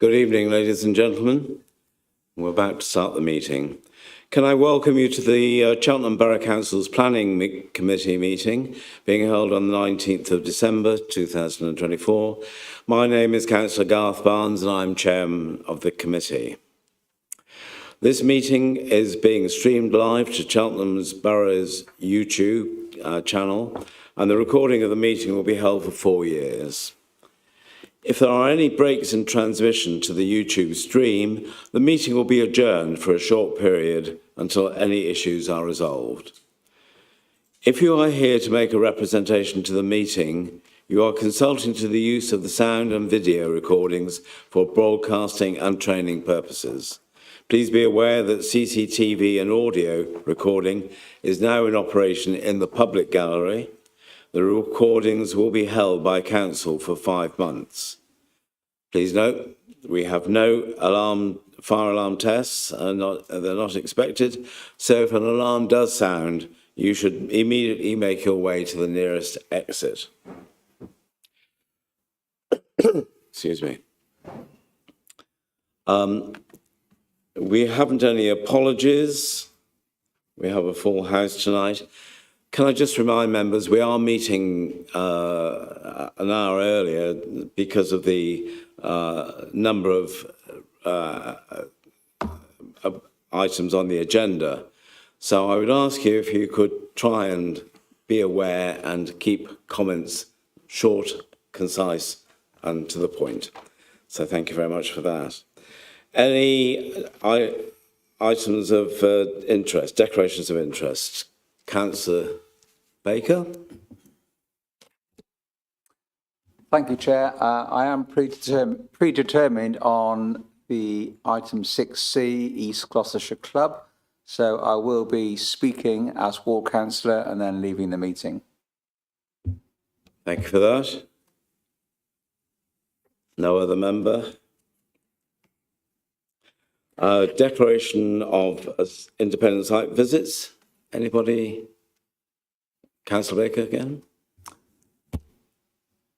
Good evening, ladies and gentlemen. We're about to start the meeting. Can I welcome you to the Cheltenham Borough Council's Planning Committee meeting being held on the 19th of December 2024. My name is Councillor Garth Barnes and I'm Chairman of the committee. This meeting is being streamed live to Cheltenham's Borough's YouTube channel, and the recording of the meeting will be held for 4 years. If there are any breaks in transmission to the YouTube stream, the meeting will be adjourned for a short period until any issues are resolved. If you are here to make a representation to the meeting, you are consulting to the use of the sound and video recordings for broadcasting and training purposes. Please be aware that CCTV and audio recording is now in operation in the public gallery. The recordings will be held by Council for 5 months. Please note, we have no fire alarm tests, they're not expected, so if an alarm does sound, you should immediately make your way to the nearest exit. Excuse me. We haven't any apologies. We have a full house tonight. Can I just remind members, we are meeting an hour earlier because of the number of items on the agenda. So I would ask you if you could try and be aware and keep comments short, concise, and to the point. So thank you very much for that. Any items of interest, declarations of interest? Councillor Baker. Thank you, Chair. I am predetermined on the item 6C, East Gloucestershire Club, so I will be speaking as ward councillor and then leaving the meeting. Thank you for that. No other member. Declaration of independent site visits. Anybody? Councillor Baker again.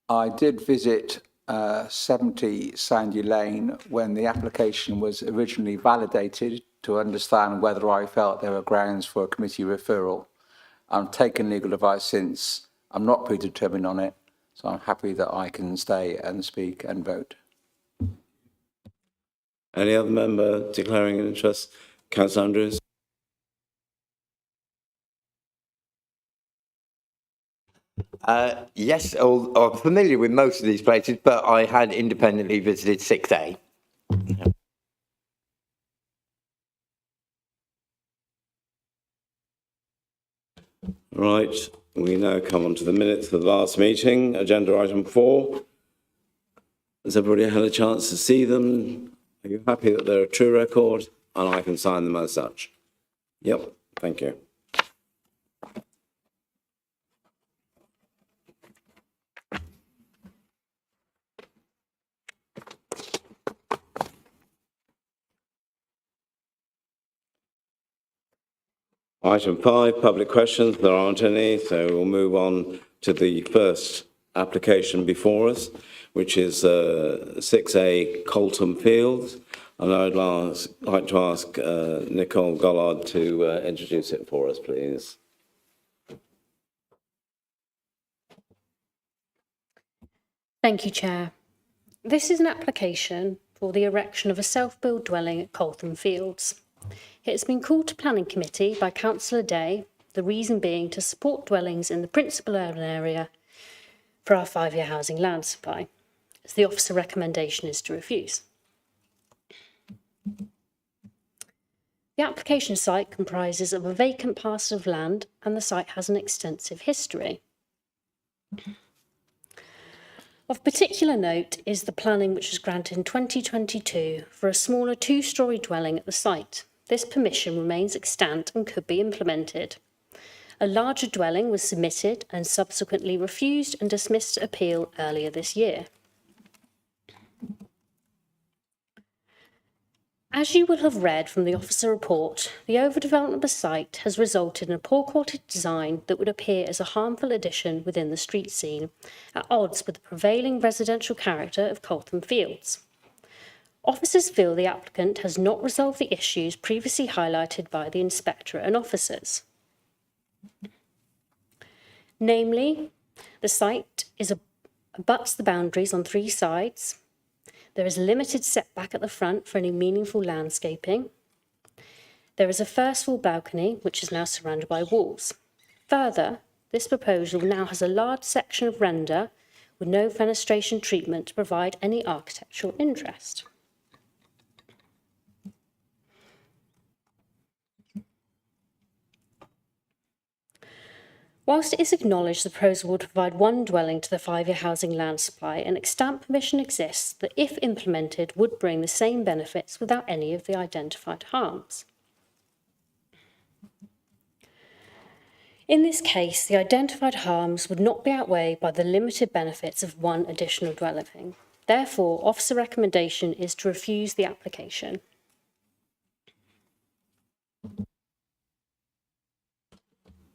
I did visit 70 Sandy Lane when the application was originally validated to understand whether I felt there were grounds for a committee referral. I've taken legal advice since. I'm not predetermined on it, so I'm happy that I can stay and speak and vote. Any other member declaring an interest? Councillor Andrews. Yes, I'm familiar with most of these places, but I had independently visited 6A. Right, we now come on to the minutes of the last meeting. Agenda item 4. Has everybody had a chance to see them? Are you happy that they're a true record and I can sign them as such? Yep, thank you. Item 5, public questions. There aren't any, so we'll move on to the first application before us, which is 6A Coltham Fields. And I'd like to ask Nicole Gollard to introduce it for us, please. Thank you, Chair. This is an application for the erection of a self-build dwelling at Coltham Fields. It's been called to Planning Committee by Councillor Day, the reason being to support dwellings in the principal urban area for our 5-year housing land supply, as the officer recommendation is to refuse. The application site comprises of a vacant parcel of land and the site has an extensive history. Of particular note is the planning which was granted in 2022 for a smaller 2-storey dwelling at the site. This permission remains extant and could be implemented. A larger dwelling was submitted and subsequently refused and dismissed appeal earlier this year. As you will have read from the officer report, the overdevelopment of the site has resulted in a poor quality design that would appear as a harmful addition within the street scene, at odds with the prevailing residential character of Coltham Fields. Officers feel the applicant has not resolved the issues previously highlighted by the inspectorate and officers. Namely, the site abuts the boundaries on 3 sides. There is limited setback at the front for any meaningful landscaping. There is a first floor balcony, which is now surrounded by walls. Further, this proposal now has a large section of render with no fenestration treatment to provide any architectural interest. Whilst it is acknowledged the proposal would provide 1 dwelling to the 5-year housing land supply, an extant permission exists that, if implemented, would bring the same benefits without any of the identified harms. In this case, the identified harms would not be outweighed by the limited benefits of 1 additional dwelling. Therefore, officer recommendation is to refuse the application.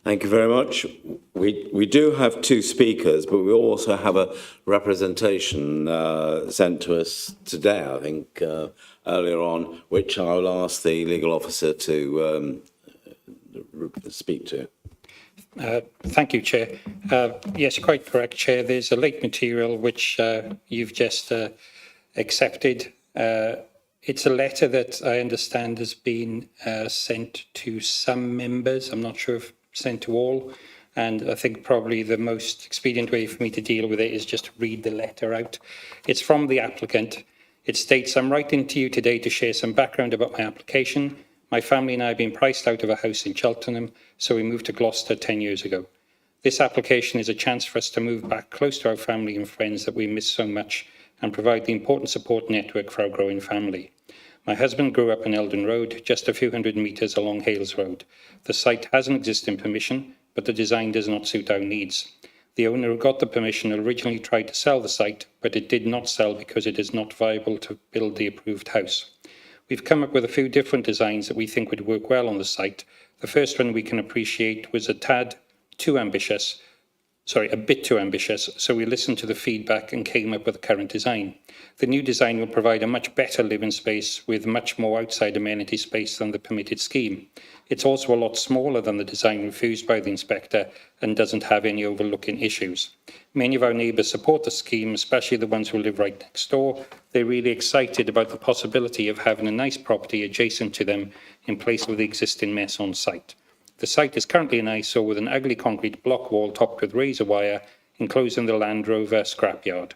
Thank you very much. We do have 2 speakers, but we also have a representation sent to us today, I think, earlier on, which I'll ask the legal officer to speak to. Thank you, Chair. Yes, quite correct, Chair. There's a late material which you've just accepted. It's a letter that I understand has been sent to some members. I'm not sure if sent to all. And I think probably the most expedient way for me to deal with it is just to read the letter out. It's from the applicant. It states, I'm writing to you today to share some background about my application. My family and I have been priced out of a house in Cheltenham, so we moved to Gloucester 10 years ago. This application is a chance for us to move back close to our family and friends that we miss so much and provide the important support network for our growing family. My husband grew up in Eldon Road, just a few hundred metres along Hales Road. The site has an existing permission, but the design does not suit our needs. The owner who got the permission originally tried to sell the site, but it did not sell because it is not viable to build the approved house. We've come up with a few different designs that we think would work well on the site. The first one we can appreciate was a bit too ambitious, so we listened to the feedback and came up with the current design. The new design will provide a much better living space with much more outside amenity space than the permitted scheme. It's also a lot smaller than the design refused by the inspector and doesn't have any overlooking issues. Many of our neighbours support the scheme, especially the ones who live right next door. They're really excited about the possibility of having a nice property adjacent to them in place of the existing mess on site. The site is currently an eyesore with an ugly concrete block wall topped with razor wire enclosing the Land Rover scrapyard.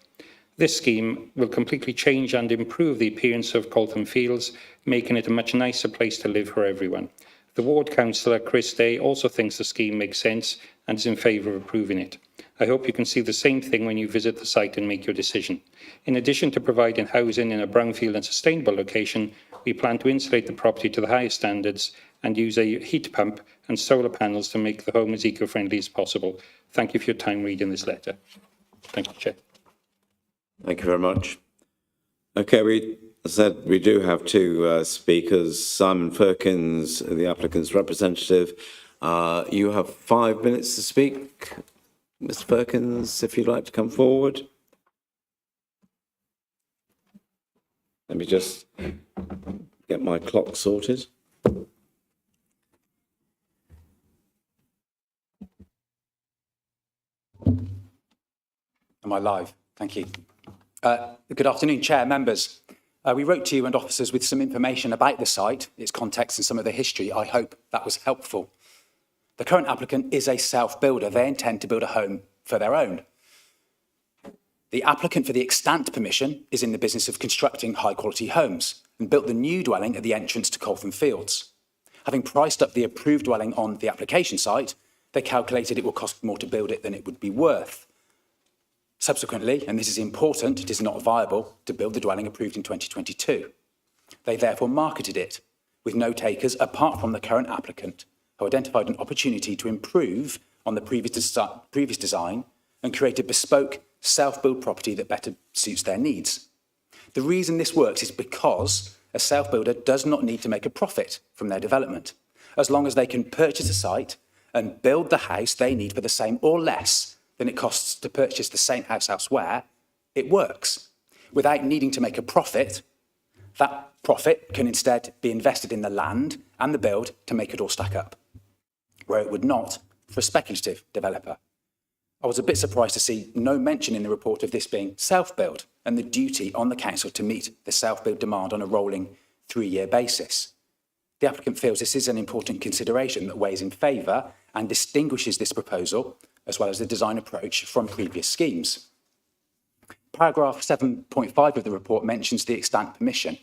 This scheme will completely change and improve the appearance of Coltham Fields, making it a much nicer place to live for everyone. The ward councillor, Chris Day, also thinks the scheme makes sense and is in favour of approving it. I hope you can see the same thing when you visit the site and make your decision. In addition to providing housing in a brownfield and sustainable location, we plan to insulate the property to the highest standards and use a heat pump and solar panels to make the home as eco-friendly as possible. Thank you for your time reading this letter. Thank you, Chair. Thank you very much. Okay, as I said, we do have 2 speakers. Simon Firkins, the applicant's representative. You have 5 minutes to speak. Mr. Firkins, if you'd like to come forward. Let me just get my clock sorted. Am I live? Thank you. Good afternoon, Chair, members. We wrote to you and officers with some information about the site, its context and some of the history. I hope that was helpful. The current applicant is a self-builder. They intend to build a home for their own. The applicant for the extant permission is in the business of constructing high-quality homes and built the new dwelling at the entrance to Coltham Fields. Having priced up the approved dwelling on the application site, they calculated it will cost more to build it than it would be worth. Subsequently, and this is important, it is not viable to build the dwelling approved in 2022. They therefore marketed it with no takers apart from the current applicant, who identified an opportunity to improve on the previous design and create a bespoke self-build property that better suits their needs. The reason this works is because a self-builder does not need to make a profit from their development, as long as they can purchase a site and build the house they need for the same or less than it costs to purchase the same house elsewhere. It works. Without needing to make a profit, That profit can instead be invested in the land and the build to make it all stack up, where it would not for a speculative developer. I was a bit surprised to see no mention in the report of this being self-build and the duty on the council to meet the self-build demand on a rolling 3-year basis. The applicant feels this is an important consideration that weighs in favour and distinguishes this proposal, as well as the design approach, from previous schemes. Paragraph 7.5 of the report mentions the extant permission,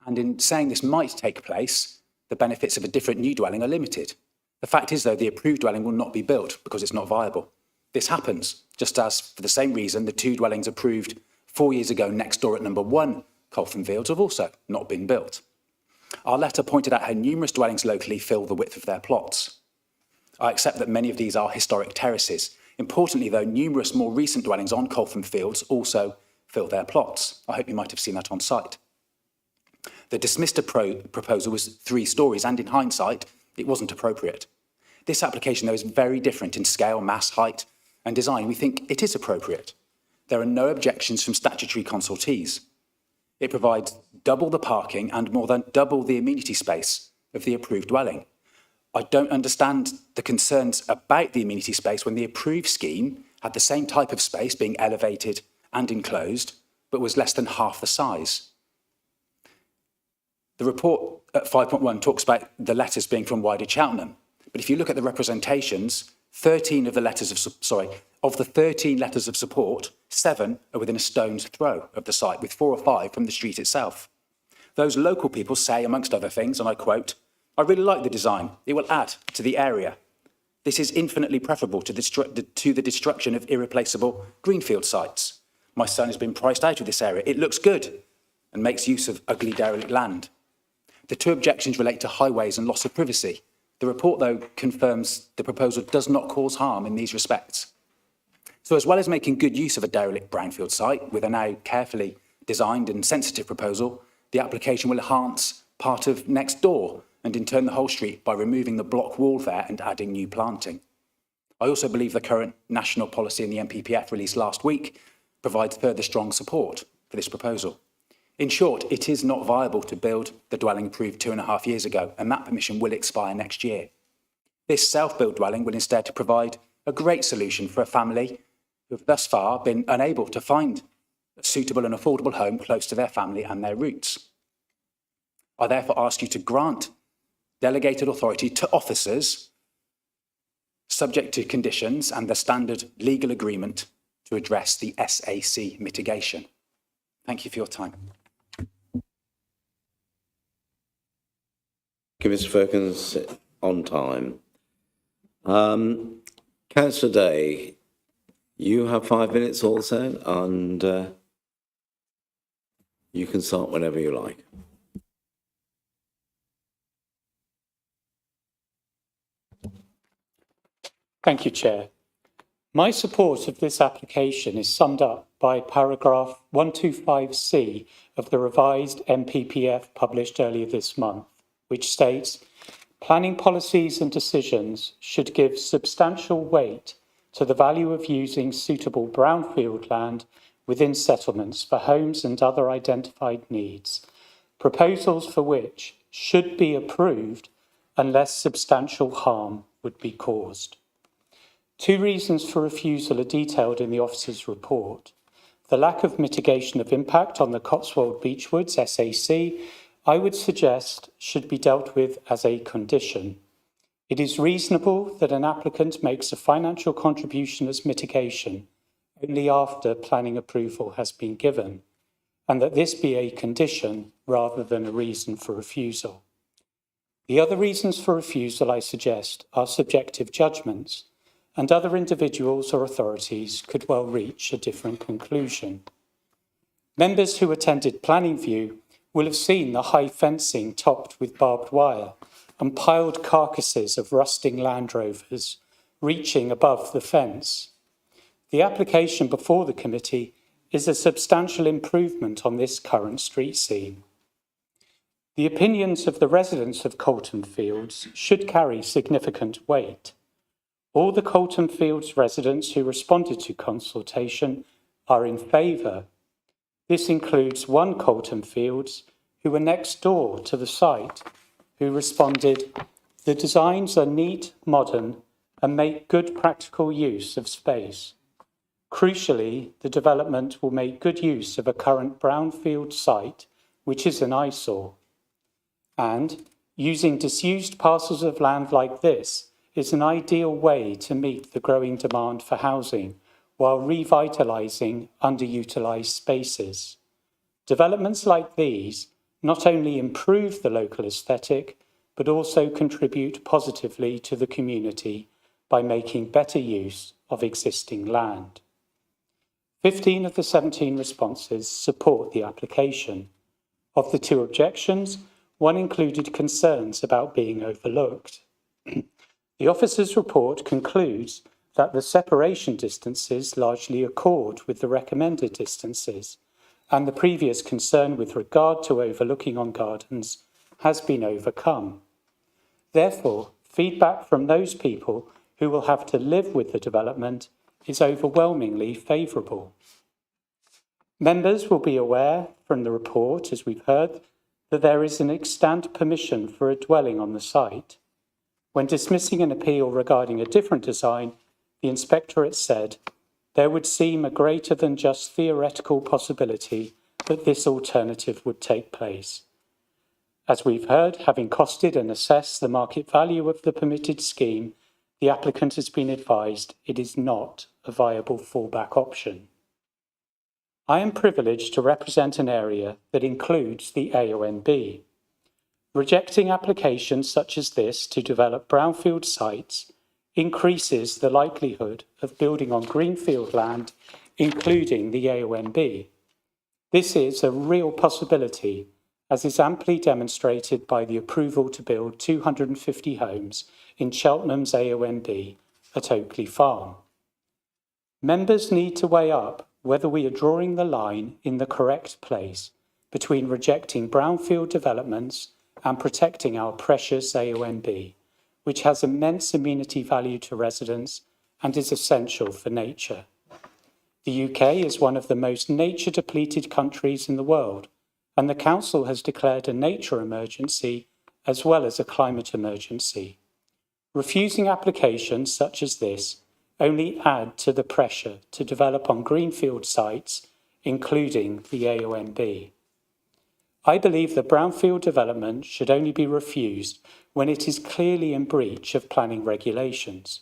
and in saying this might take place, the benefits of a different new dwelling are limited. The fact is, though, the approved dwelling will not be built because it's not viable. This happens, just as, for the same reason, the 2 dwellings approved 4 years ago next door at number 1 Coltham Fields have also not been built. Our letter pointed out how numerous dwellings locally fill the width of their plots. I accept that many of these are historic terraces. Importantly, though, numerous more recent dwellings on Coltham Fields also fill their plots. I hope you might have seen that on site. The dismissed proposal was 3 stories, and in hindsight, it wasn't appropriate. This application, though, is very different in scale, mass, height, and design. We think it is appropriate. There are no objections from statutory consultees. It provides double the parking and more than double the amenity space of the approved dwelling. I don't understand the concerns about the amenity space when the approved scheme had the same type of space being elevated and enclosed, but was less than half the size. The report at 5.1 talks about the letters being from wider Cheltenham, but if you look at the representations, of the 13 letters of support, 7 are within a stone's throw of the site, with 4 or 5 from the street itself. Those local people say, amongst other things, and I quote, "I really like the design. It will add to the area. This is infinitely preferable to the destruction of irreplaceable greenfield sites. My son has been priced out of this area. It looks good and makes use of ugly derelict land." The 2 objections relate to highways and loss of privacy. The report, though, confirms the proposal does not cause harm in these respects. So as well as making good use of a derelict brownfield site with a now carefully designed and sensitive proposal, the application will enhance part of next door and in turn the whole street by removing the block wall there and adding new planting. I also believe the current national policy in the NPPF released last week provides further strong support for this proposal. In short, it is not viable to build the dwelling approved 2.5 years ago, and that permission will expire next year. This self-built dwelling will instead provide a great solution for a family who have thus far been unable to find a suitable and affordable home close to their family and their roots. I therefore ask you to grant delegated authority to officers, subject to conditions and the standard legal agreement, to address the SAC mitigation. Thank you for your time. Mr. Firkins, on time. Councillor Day, you have 5 minutes also, and you can start whenever you like. Thank you, Chair. My support of this application is summed up by paragraph 125C of the revised NPPF published earlier this month, which states, "Planning policies and decisions should give substantial weight to the value of using suitable brownfield land within settlements for homes and other identified needs, proposals for which should be approved unless substantial harm would be caused." 2 reasons for refusal are detailed in the officer's report. The lack of mitigation of impact on the Cotswold Beechwoods, SAC, I would suggest should be dealt with as a condition. It is reasonable that an applicant makes a financial contribution as mitigation only after planning approval has been given, and that this be a condition rather than a reason for refusal. The other reasons for refusal I suggest are subjective judgments, and other individuals or authorities could well reach a different conclusion. Members who attended Planning View will have seen the high fencing topped with barbed wire and piled carcasses of rusting Land Rovers reaching above the fence. The application before the committee is a substantial improvement on this current street scene. The opinions of the residents of Coltham Fields should carry significant weight. All the Coltham Fields residents who responded to consultation are in favour. This includes 1 Coltham Fields, who were next door to the site, who responded, "The designs are neat, modern, and make good practical use of space. Crucially, the development will make good use of a current brownfield site, which is an eyesore. And using disused parcels of land like this is an ideal way to meet the growing demand for housing while revitalising underutilised spaces. Developments like these not only improve the local aesthetic, but also contribute positively to the community by making better use of existing land." 15 of the 17 responses support the application. Of the 2 objections, one included concerns about being overlooked. The officer's report concludes that the separation distances largely accord with the recommended distances, and the previous concern with regard to overlooking on gardens has been overcome. Therefore, feedback from those people who will have to live with the development is overwhelmingly favourable. Members will be aware from the report, as we've heard, that there is an extant permission for a dwelling on the site. When dismissing an appeal regarding a different design, the inspectorate said, "There would seem a greater than just theoretical possibility that this alternative would take place." As we've heard, having costed and assessed the market value of the permitted scheme, the applicant has been advised it is not a viable fallback option. I am privileged to represent an area that includes the AONB. Rejecting applications such as this to develop brownfield sites increases the likelihood of building on greenfield land, including the AONB. This is a real possibility, as is amply demonstrated by the approval to build 250 homes in Cheltenham's AONB at Oakley Farm. Members need to weigh up whether we are drawing the line in the correct place between rejecting brownfield developments and protecting our precious AONB, which has immense amenity value to residents and is essential for nature. The UK is one of the most nature-depleted countries in the world, and the Council has declared a nature emergency as well as a climate emergency. Refusing applications such as this only add to the pressure to develop on greenfield sites, including the AONB. I believe that brownfield development should only be refused when it is clearly in breach of planning regulations.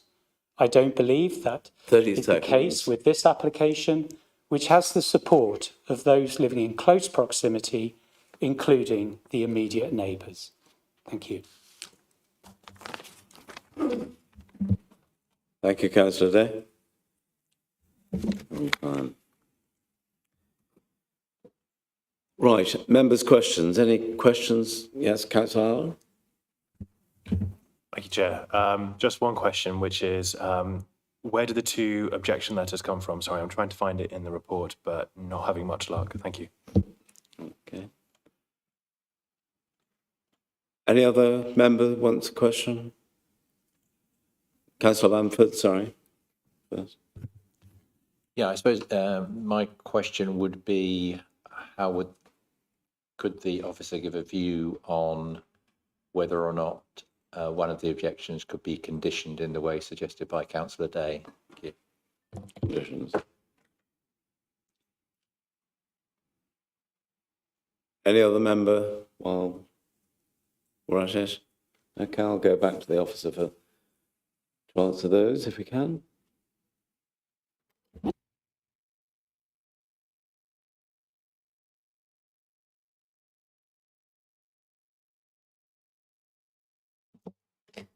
I don't believe that is the case with this application, which has the support of those living in close proximity, including the immediate neighbours. Thank you. Thank you, Councillor Day. Right, members' questions. Any questions? Yes, Councillor Allen? Thank you, Chair. Just one question, which is, where did the 2 objection letters come from? Sorry, I'm trying to find it in the report, but not having much luck. Thank you. Okay. Any other member wants a question? Councillor Bamford, sorry. First. Yeah, I suppose my question would be, could the officer give a view on whether or not one of the objections could be conditioned in the way suggested by Councillor Day? Thank you. Conditions. Any other member while we're at it? Okay, I'll go back to the officer to answer those if we can.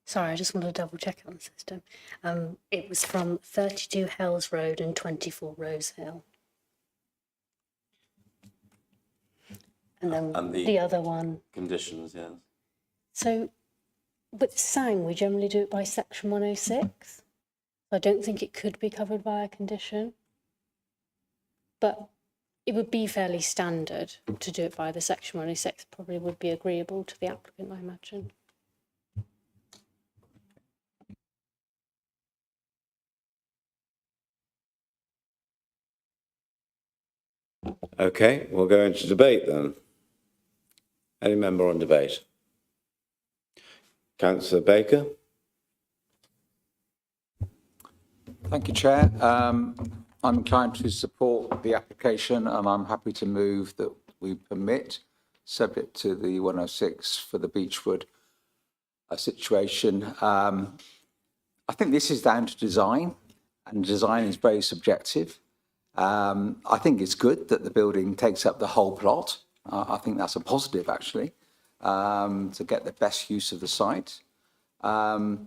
Sorry, I just want to double check on the system. It was from 32 Hells Road and 24 Rose Hill. And then the other one. Conditions, yes. So with SANG, we generally do it by section 106. I don't think it could be covered by a condition. But it would be fairly standard to do it by the section 106. Probably would be agreeable to the applicant, I imagine. Okay, we'll go into debate then. Any member on debate? Councillor Baker? Thank you, Chair. I'm inclined to support the application and I'm happy to move that we permit, subject to the 106 for the Beechwood situation. I think this is down to design, and design is very subjective. I think it's good that the building takes up the whole plot. I think that's a positive, actually, to get the best use of the site. I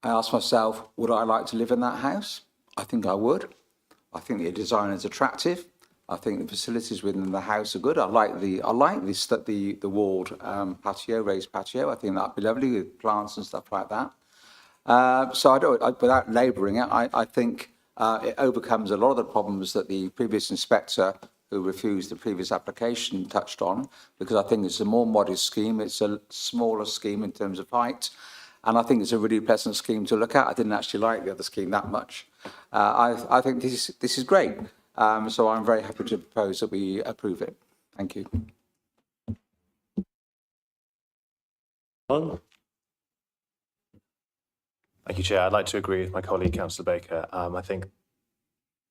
asked myself, would I like to live in that house? I think I would. I think the design is attractive. I think the facilities within the house are good. I like the walled patio, raised patio. I think that'd be lovely with plants and stuff like that. So without labouring it, I think it overcomes a lot of the problems that the previous inspector who refused the previous application touched on, because I think it's a more modest scheme. It's a smaller scheme in terms of height. And I think it's a really pleasant scheme to look at. I didn't actually like the other scheme that much. I think this is great. So I'm very happy to propose that we approve it. Thank you. Thank you, Chair. I'd like to agree with my colleague, Councillor Baker. I think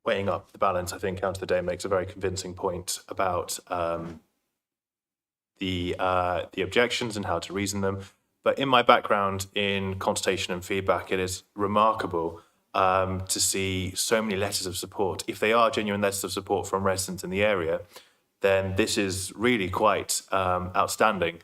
weighing up the balance, I think Councillor Day makes a very convincing point about the objections and how to reason them. But in my background in consultation and feedback, it is remarkable to see so many letters of support. If they are genuine letters of support from residents in the area, then this is really quite outstanding,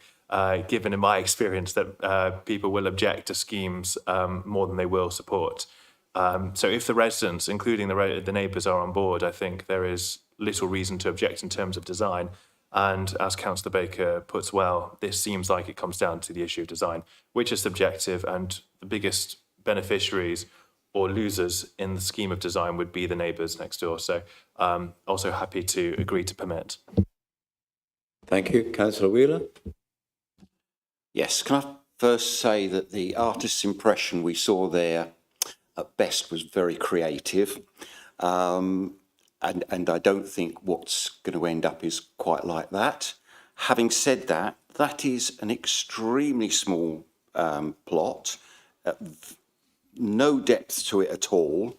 given in my experience that people will object to schemes more than they will support. So if the residents, including the neighbours, are on board, I think there is little reason to object in terms of design. And as Councillor Baker puts well, this seems like it comes down to the issue of design, which is subjective, and the biggest beneficiaries or losers in the scheme of design would be the neighbours next door. So also happy to agree to permit. Thank you. Councillor Wheeler? Yes, can I first say that the artist's impression we saw there at best was very creative. And I don't think what's going to end up is quite like that. Having said that, that is an extremely small plot, no depth to it at all.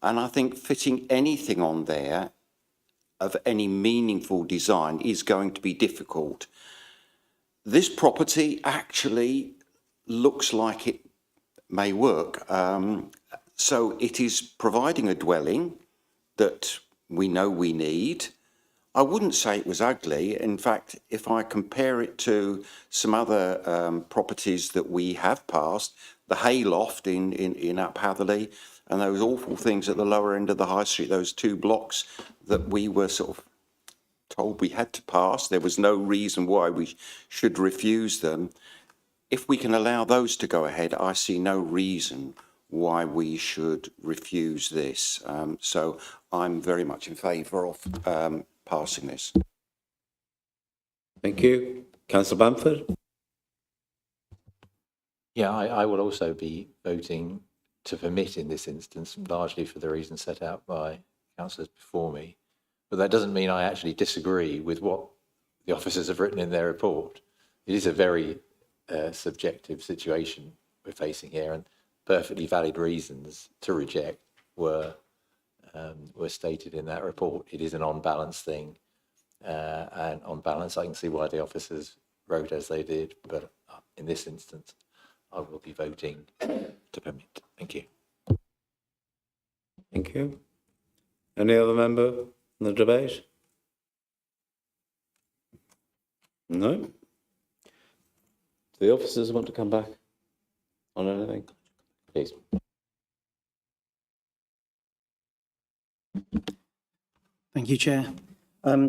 And I think fitting anything on there of any meaningful design is going to be difficult. This property actually looks like it may work. So it is providing a dwelling that we know we need. I wouldn't say it was ugly. In fact, if I compare it to some other properties that we have passed, the Hayloft in Up Hatherley, and those awful things at the lower end of the high street, those two blocks that we were sort of told we had to pass. There was no reason why we should refuse them. If we can allow those to go ahead, I see no reason why we should refuse this. So I'm very much in favour of passing this. Thank you. Councillor Bamford? Yeah, I will also be voting to permit in this instance, largely for the reasons set out by councillors before me. But that doesn't mean I actually disagree with what the officers have written in their report. It is a very subjective situation we're facing here, and perfectly valid reasons to reject were stated in that report. It is an on-balance thing, and on balance, I can see why the officers wrote as they did, but in this instance, I will be voting to permit. Thank you. Thank you. Any other member in the debate? No? Do the officers want to come back on anything? Please. Thank you, Chair.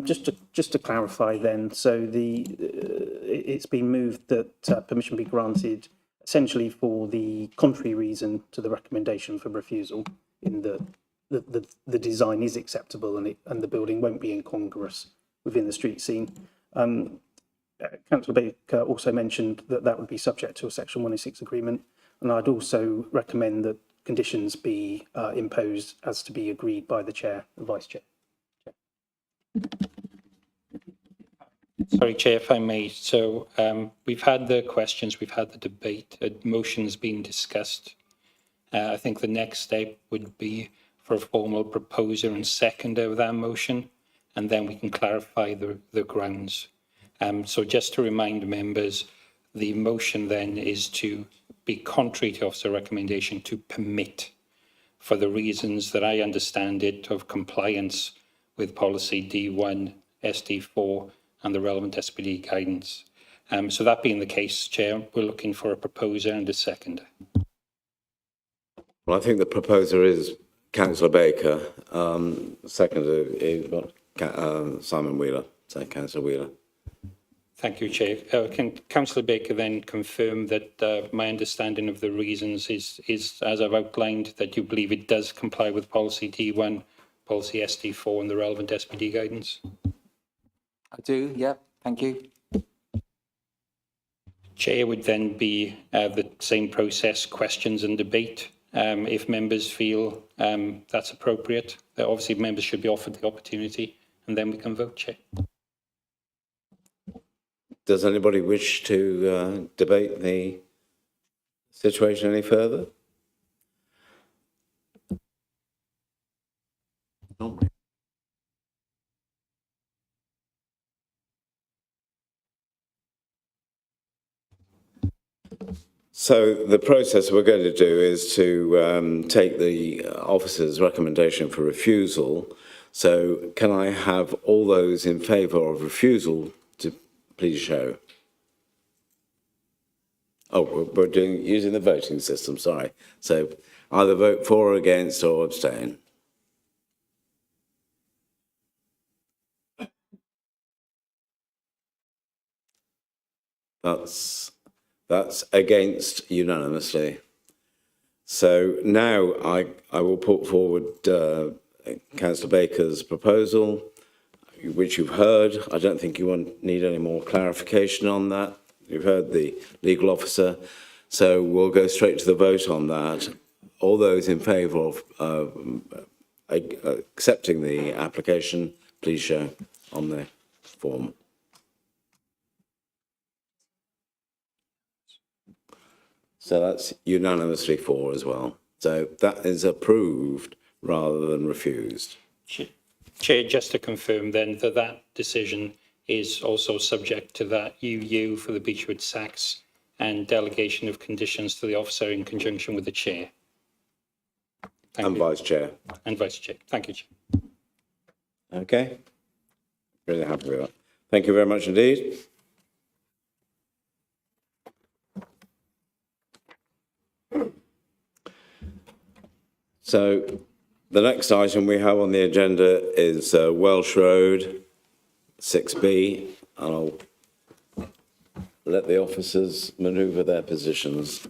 Just to clarify then, so it's been moved that permission be granted essentially for the contrary reason to the recommendation for refusal, in the design is acceptable and the building won't be incongruous within the street scene. Councillor Baker also mentioned that would be subject to a Section 106 agreement, and I'd also recommend that conditions be imposed as to be agreed by the Chair and Vice Chair. Sorry, Chair, if I may. So we've had the questions, we've had the debate, a motion's been discussed. I think the next step would be for a formal proposer and seconder of that motion, and then we can clarify the grounds. So just to remind members, the motion then is to be contrary to officer recommendation to permit, for the reasons that I understand it, of compliance with policy D1, SD4 and the relevant SPD guidance. So that being the case, Chair, we're looking for a proposer and a seconder. Well, I think the proposer is Councillor Baker. Seconder is Simon Wheeler. So Councillor Wheeler. Thank you, Chair. Can Councillor Baker then confirm that my understanding of the reasons is, as I've outlined, that you believe it does comply with policy D1, policy SD4 and the relevant SPD guidance? I do, yeah, thank you. Chair would then be the same process, questions and debate. If members feel that's appropriate, obviously members should be offered the opportunity and then we can vote, Chair. Does anybody wish to debate the situation any further? So the process we're going to do is to take the officer's recommendation for refusal. So can I have all those in favour of refusal to please show? Oh, we're using the voting system, sorry. So either vote for or against or abstain. That's against unanimously. So now I will put forward Councillor Baker's proposal, which you've heard. I don't think you need any more clarification on that. You've heard the legal officer. So we'll go straight to the vote on that. All those in favour of accepting the application, please show on the form. So that's unanimously for as well. So that is approved rather than refused. Chair, just to confirm then that that decision is also subject to that UU for the Beechwood Sachs and delegation of conditions to the officer in conjunction with the chair. And Vice Chair. And Vice Chair. Thank you, Chair. Okay. Really happy with that. Thank you very much indeed. So the next item we have on the agenda is Welch Road, 6B, and I'll let the officers manoeuvre their positions.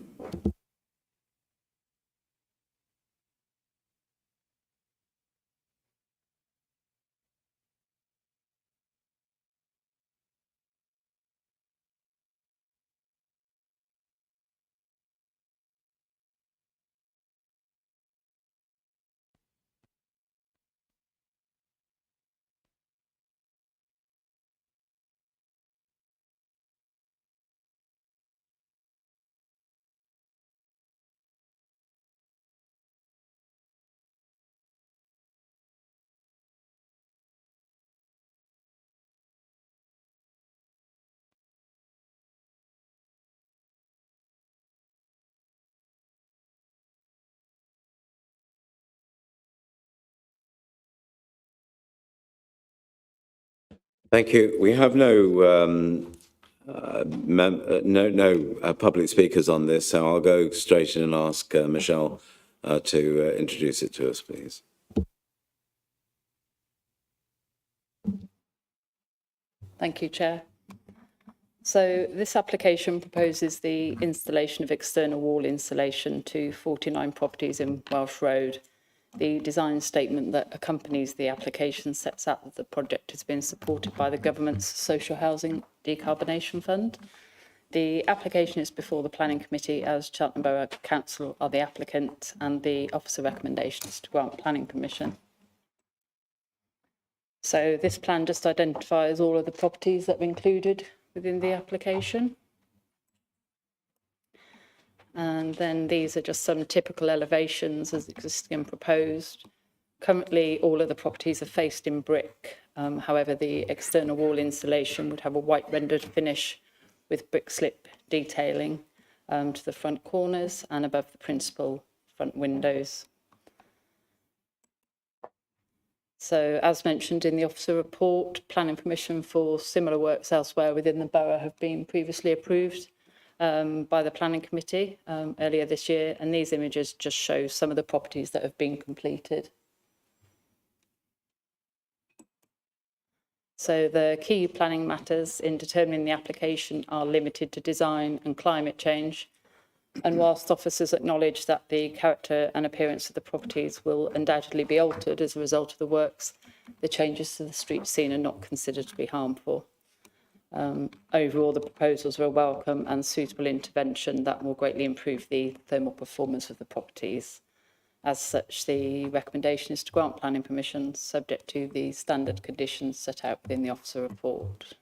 Thank you. We have no public speakers on this, so I'll go straight in and ask Michelle to introduce it to us, please. Thank you, Chair. So this application proposes the installation of external wall insulation to 49 properties in Welch Road. The design statement that accompanies the application sets out that the project has been supported by the government's Social Housing Decarbonation Fund. The application is before the Planning Committee as Cheltenham Borough Council are the applicant and the officer recommendation is to grant planning permission. So this plan just identifies all of the properties that are included within the application. And then these are just some typical elevations as existing and proposed. Currently, all of the properties are faced in brick. However, the external wall insulation would have a white rendered finish with brick slip detailing to the front corners and above the principal front windows. So, as mentioned in the officer report, planning permission for similar works elsewhere within the borough have been previously approved by the planning committee earlier this year, and these images just show some of the properties that have been completed. So the key planning matters in determining the application are limited to design and climate change. And whilst officers acknowledge that the character and appearance of the properties will undoubtedly be altered as a result of the works, the changes to the street scene are not considered to be harmful. Overall, the proposals are a welcome and suitable intervention that will greatly improve the thermal performance of the properties. As such, the recommendation is to grant planning permission subject to the standard conditions set out within the officer report.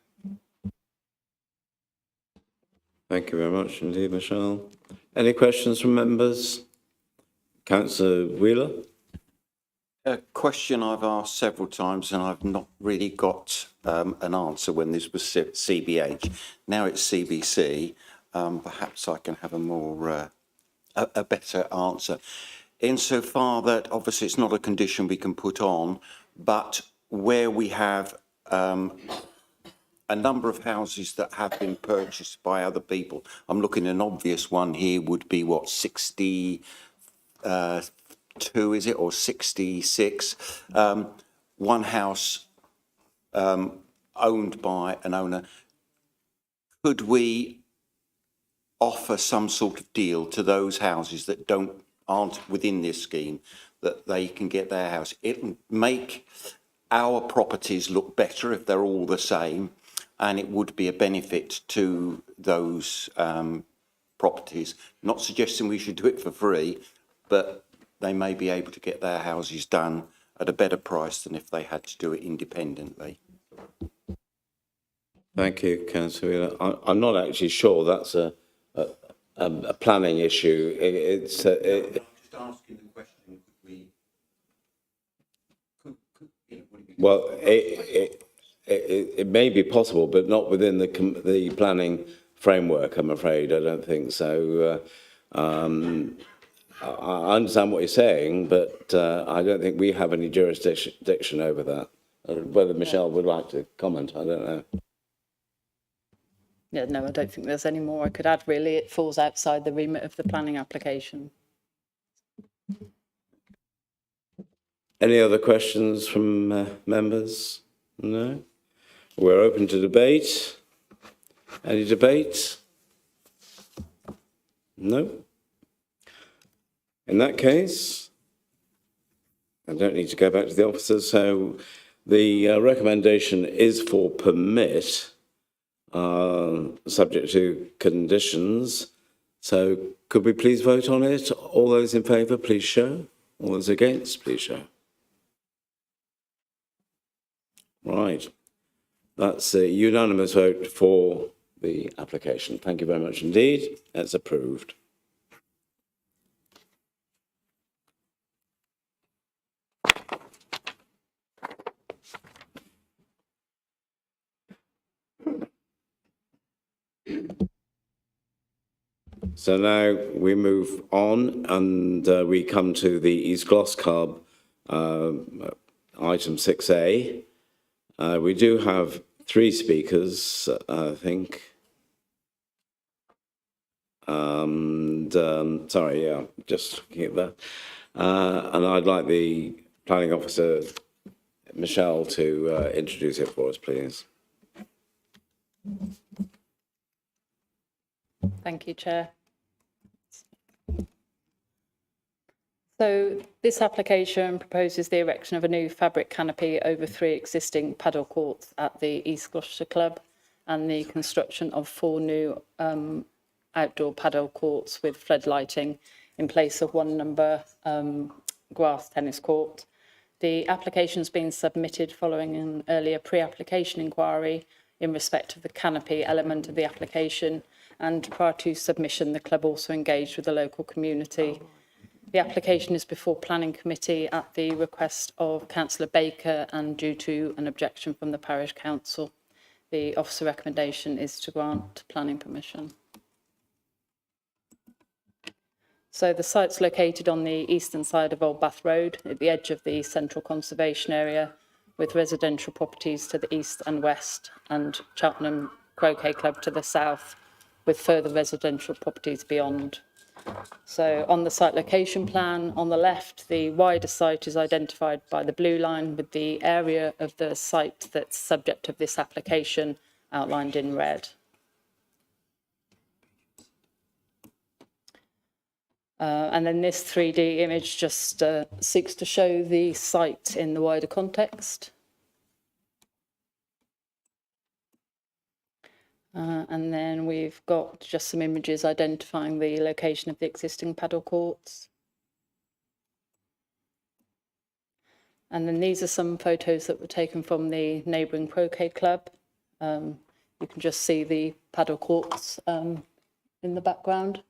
Thank you very much indeed, Michelle. Any questions from members? Councillor Wheeler? A question I've asked several times and I've not really got an answer when this was CBH. Now it's CBC. Perhaps I can have a more a better answer. Insofar that obviously it's not a condition we can put on, but where we have a number of houses that have been purchased by other people. I'm looking at an obvious one here would be what, 62, is it, or 66? One house owned by an owner. Could we offer some sort of deal to those houses that aren't within this scheme, that they can get their house? It'll make our properties look better if they're all the same, and it would be a benefit to those properties. Not suggesting we should do it for free, but they may be able to get their houses done at a better price than if they had to do it independently. Thank you, Councillor Wheeler. I'm not actually sure that's a planning issue. I'm just asking the question, well, it may be possible, but not within the planning framework, I'm afraid. I don't think so. I understand what you're saying, but I don't think we have any jurisdiction over that. Whether Michelle would like to comment, I don't know. Yeah, no, I don't think there's any more I could add, really. It falls outside the remit of the planning application. Any other questions from members? No? We're open to debate. Any debate? No? In that case, I don't need to go back to the officers, so the recommendation is for permit, subject to conditions. So could we please vote on it? All those in favour, please show. All those against, please show. Right. That's a unanimous vote for the application. Thank you very much indeed. That's approved. So now we move on and we come to the East Gloss Club, item 6A. We do have 3 speakers, I think. And sorry, yeah, just looking at that. And I'd like the planning officer, Michelle, to introduce it for us, please. Thank you, Chair. So this application proposes the erection of a new fabric canopy over 3 existing paddle courts at the East Gloucestershire Club and the construction of 4 new outdoor paddle courts with flood lighting in place of 1 number grass tennis court The application's been submitted following an earlier pre-application inquiry in respect of the canopy element of the application, and prior to submission, the club also engaged with the local community. The application is before Planning Committee at the request of Councillor Baker and due to an objection from the Parish Council. The officer recommendation is to grant planning permission. So the site's located on the eastern side of Old Bath Road at the edge of the central conservation area, with residential properties to the east and west and Cheltenham Croquet Club to the south, with further residential properties beyond. So on the site location plan, on the left, the wider site is identified by the blue line, with the area of the site that's subject of this application outlined in red. And then this 3D image just seeks to show the site in the wider context. And then we've got just some images identifying the location of the existing paddle courts. And then these are some photos that were taken from the neighbouring croquet club. You can just see the paddle courts in the background.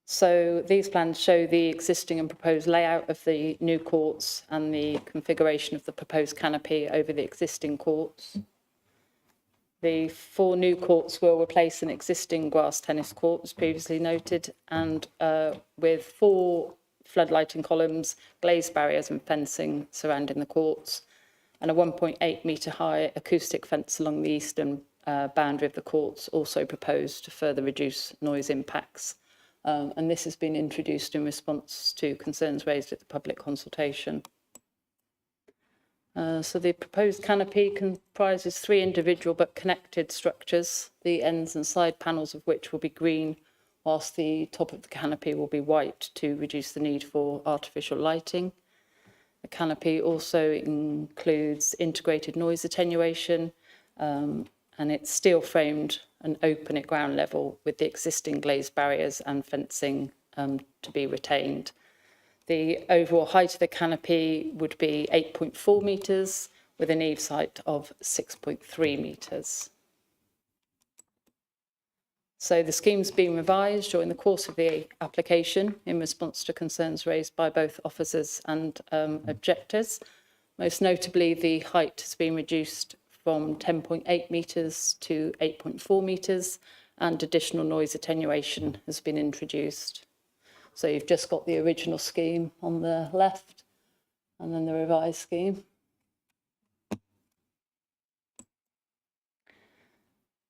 So these plans show the existing and proposed layout of the new courts and the configuration of the proposed canopy over the existing courts. The 4 new courts will replace an existing grass tennis court, as previously noted, and with 4 floodlighting columns, glazed barriers and fencing surrounding the courts, and a 1.8 metre high acoustic fence along the eastern boundary of the courts, also proposed to further reduce noise impacts. And this has been introduced in response to concerns raised at the public consultation. So the proposed canopy comprises 3 individual but connected structures, the ends and side panels of which will be green, whilst the top of the canopy will be white to reduce the need for artificial lighting. The canopy also includes integrated noise attenuation, and it's steel framed and open at ground level, with the existing glazed barriers and fencing to be retained. The overall height of the canopy would be 8.4 metres, with an eaves height of 6.3 metres. So the scheme's been revised during the course of the application in response to concerns raised by both officers and objectors. Most notably, the height has been reduced from 10.8 metres to 8.4 metres, and additional noise attenuation has been introduced. So you've just got the original scheme on the left and then the revised scheme.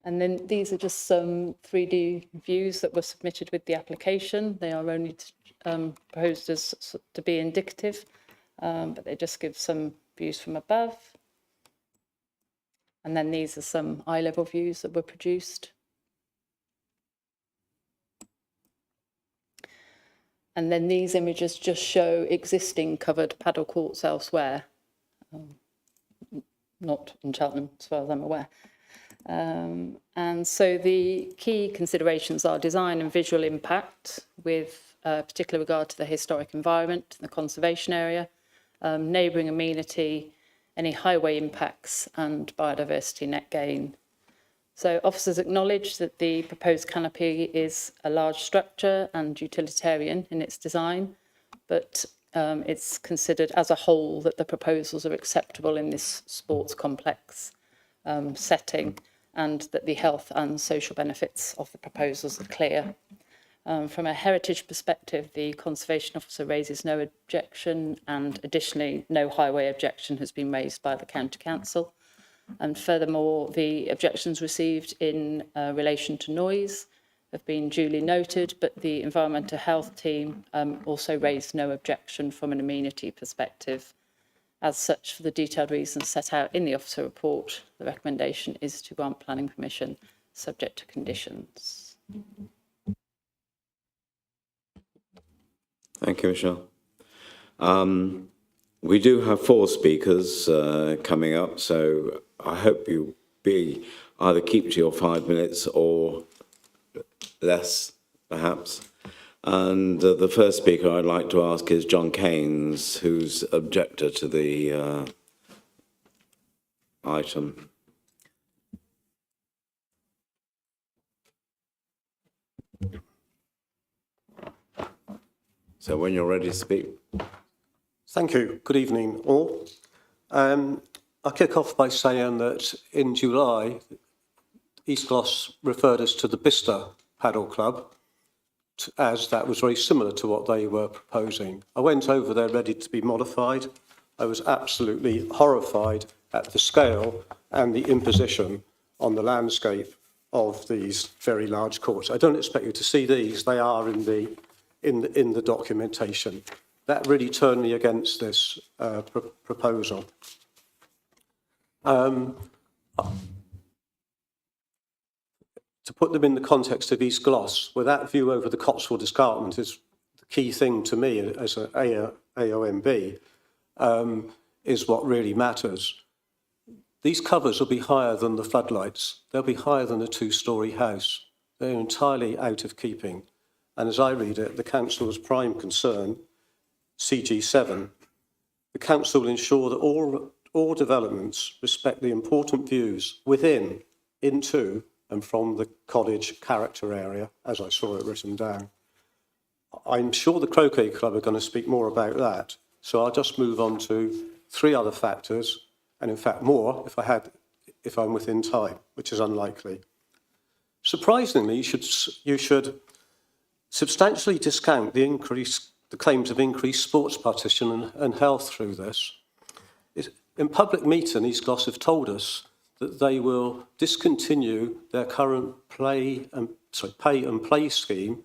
And then these are just some 3D views that were submitted with the application. They are only proposed as to be indicative, but they just give some views from above. And then these are some eye-level views that were produced. And then these images just show existing covered paddle courts elsewhere, not in Cheltenham, as far as I'm aware. And so the key considerations are design and visual impact, with particular regard to the historic environment, the conservation area, neighbouring amenity, any highway impacts and biodiversity net gain. So officers acknowledge that the proposed canopy is a large structure and utilitarian in its design, but it's considered as a whole that the proposals are acceptable in this sports complex setting, and that the health and social benefits of the proposals are clear. From a heritage perspective, the Conservation Officer raises no objection, and additionally, no highway objection has been raised by the County Council. And furthermore, the objections received in relation to noise have been duly noted, but the Environmental Health team also raised no objection from an amenity perspective. As such, for the detailed reasons set out in the officer report, the recommendation is to grant planning permission subject to conditions. Thank you, Michelle. We do have 4 speakers coming up, so I hope you either keep to your 5 minutes or less, perhaps. And the first speaker I'd like to ask is John Keynes, who's objector to the item. So when you're ready to speak. Thank you. Good evening, all. I'll kick off by saying that in July, East Gloss referred us to the Bicester Paddle Club, as that was very similar to what they were proposing. I went over there ready to be modified. I was absolutely horrified at the scale and the imposition on the landscape of these very large courts. I don't expect you to see these. They are in the documentation. That really turned me against this proposal. To put them in the context of East Gloss, where that view over the Cotswold Escarpment is the key thing to me as an AOMB, is what really matters. These covers will be higher than the floodlights. They'll be higher than a two-storey house. They're entirely out of keeping. And as I read it, the Council's prime concern, CG7, the Council will ensure that all developments respect the important views within, into, and from the cottage character area, as I saw it written down. I'm sure the Croquet Club are going to speak more about that, so I'll just move on to 3 other factors, and in fact more if I'm within time, which is unlikely. Surprisingly, you should substantially discount the claims of increased sports participation and health through this. In public meeting, East Gloss have told us that they will discontinue their current pay and play scheme,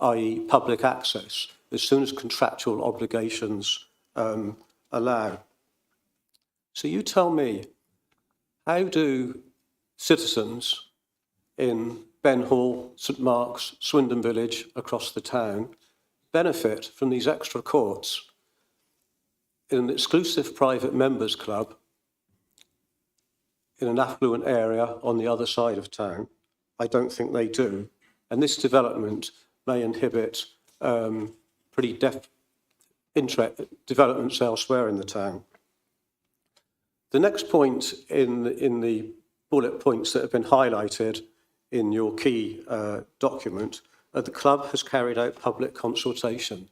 i.e. public access, as soon as contractual obligations allow. So you tell me, how do citizens in Ben Hall, St Mark's, Swindon Village, across the town, benefit from these extra courts in an exclusive private members club in an affluent area on the other side of town? I don't think they do. And this development may inhibit pretty developments elsewhere in the town. The next point in the bullet points that have been highlighted in your key document, the club has carried out public consultation.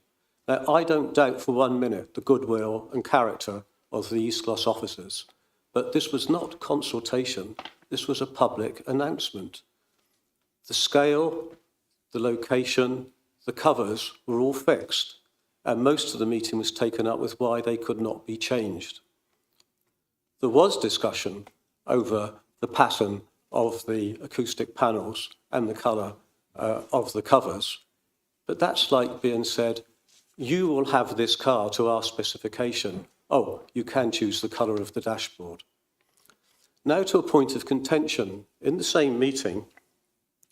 Now, I don't doubt for 1 minute the goodwill and character of the East Gloss officers, but this was not consultation, this was a public announcement. The scale, the location, the covers were all fixed, and most of the meeting was taken up with why they could not be changed. There was discussion over the pattern of the acoustic panels and the colour of the covers, but that's like being said, you will have this car to our specification. Oh, you can choose the colour of the dashboard. Now to a point of contention. In the same meeting,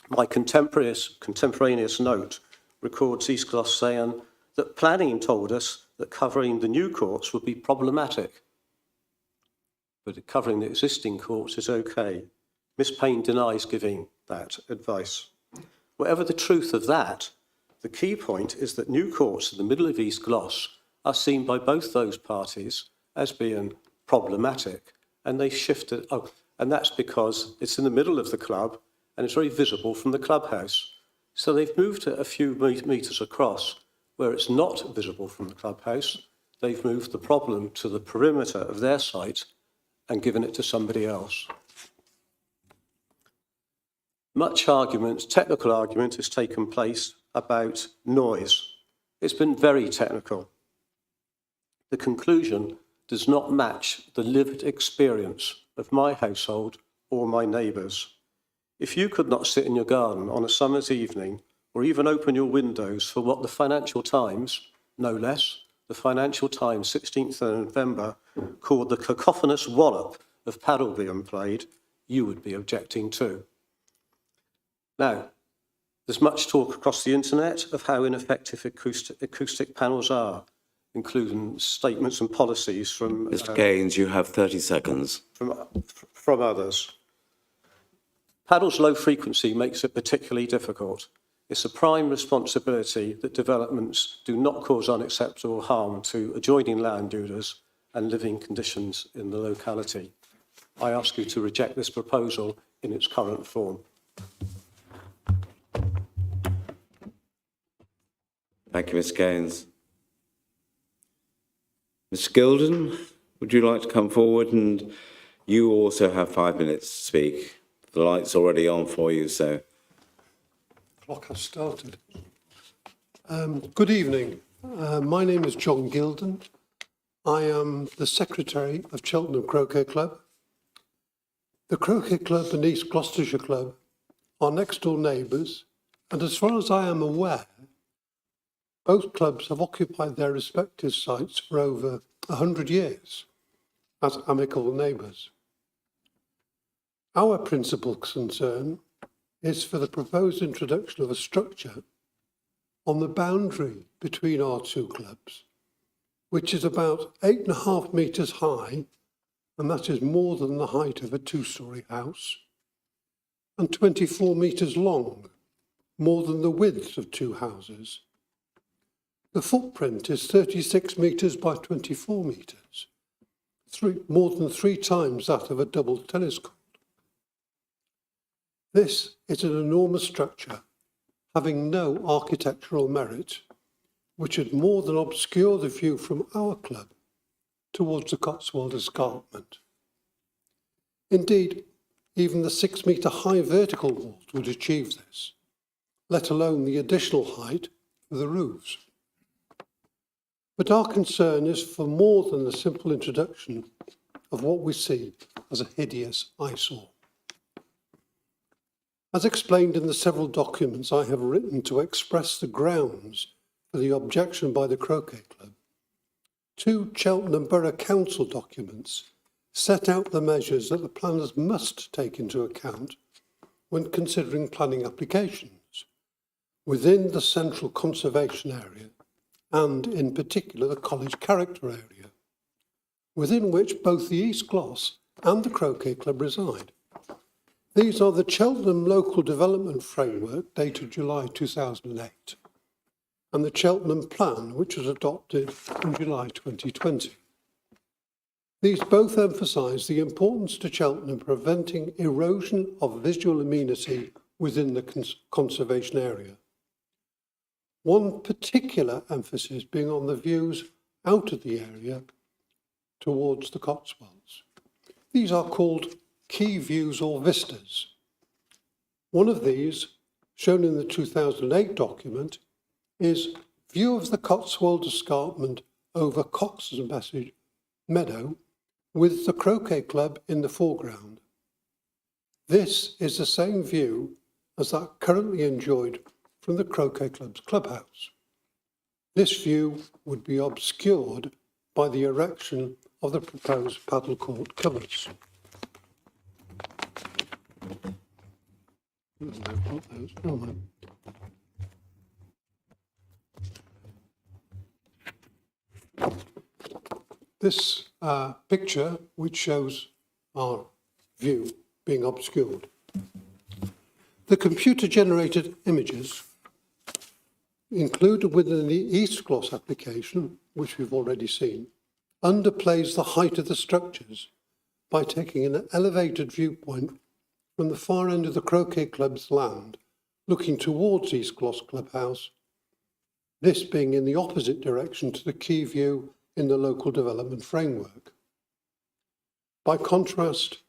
my contemporaneous note records East Gloss saying that planning told us that covering the new courts would be problematic, but covering the existing courts is okay. Miss Payne denies giving that advice. Whatever the truth of that, the key point is that new courts in the middle of East Gloss are seen by both those parties as being problematic, and they shifted, and that's because it's in the middle of the club and it's very visible from the clubhouse. So they've moved it a few metres across where it's not visible from the clubhouse. They've moved the problem to the perimeter of their site and given it to somebody else. Much argument, technical argument, has taken place about noise. It's been very technical. The conclusion does not match the lived experience of my household or my neighbours. If you could not sit in your garden on a summer's evening or even open your windows for what the Financial Times, no less, the Financial Times, 16th of November, called the cacophonous wallop of paddle being played, you would be objecting too. Now, there's much talk across the internet of how ineffective acoustic panels are, including statements and policies from... Mr. Keynes, you have 30 seconds. From others. Paddle's low frequency makes it particularly difficult. It's a prime responsibility that developments do not cause unacceptable harm to adjoining landowners and living conditions in the locality. I ask you to reject this proposal in its current form. Thank you, Ms Gaines. Mr Gilden, would you like to come forward? And you also have 5 minutes to speak. The light's already on for you, so. Clock has started. Good evening. My name is John Gilden. I am the Secretary of Cheltenham Croquet Club. The Croquet Club and East Gloucestershire Club are next door neighbours, and as far as I am aware, both clubs have occupied their respective sites for over 100 years as amicable neighbours. Our principal concern is for the proposed introduction of a structure on the boundary between our two clubs, which is about 8.5 metres high, and that is more than the height of a two-storey house, and 24 metres long, more than the width of two houses. The footprint is 36 metres by 24 metres, more than 3 times that of a double tennis court. This is an enormous structure, having no architectural merit, which would more than obscure the view from our club towards the Cotswold Escarpment. Indeed, even the 6-metre high vertical walls would achieve this, let alone the additional height for the roofs. But our concern is for more than the simple introduction of what we see as a hideous eyesore. As explained in the several documents I have written to express the grounds for the objection by the Croquet Club, 2 Cheltenham Borough Council documents set out the measures that the planners must take into account when considering planning applications within the central conservation area and in particular the college character area, within which both the East Gloss and the Croquet Club reside. These are the Cheltenham Local Development Framework dated July 2008 and the Cheltenham Plan, which was adopted in July 2020. These both emphasise the importance to Cheltenham preventing erosion of visual amenity within the conservation area. One particular emphasis being on the views out of the area towards the Cotswolds. These are called key views or vistas. One of these, shown in the 2008 document, is view of the Cotswold Escarpment over Cox's Meadow with the Croquet Club in the foreground. This is the same view as that currently enjoyed from the Croquet Club's clubhouse. This view would be obscured by the erection of the proposed paddle court covers. This picture, which shows our view being obscured. The computer-generated images included within the East Gloss application, which we've already seen, underplays the height of the structures by taking an elevated viewpoint from the far end of the Croquet Club's land, looking towards East Gloss Clubhouse, this being in the opposite direction to the key view in the local development framework. By contrast,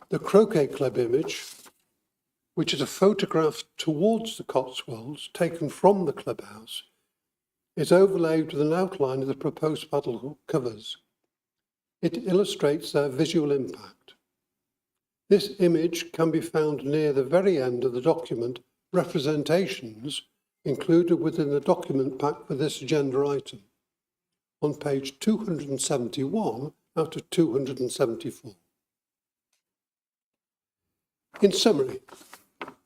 the Croquet Club image, which is a photograph towards the Cotswolds taken from the clubhouse, is overlaid with an outline of the proposed paddle covers. It illustrates their visual impact. This image can be found near the very end of the document representations included within the document pack for this agenda item on page 271 out of 274. In summary,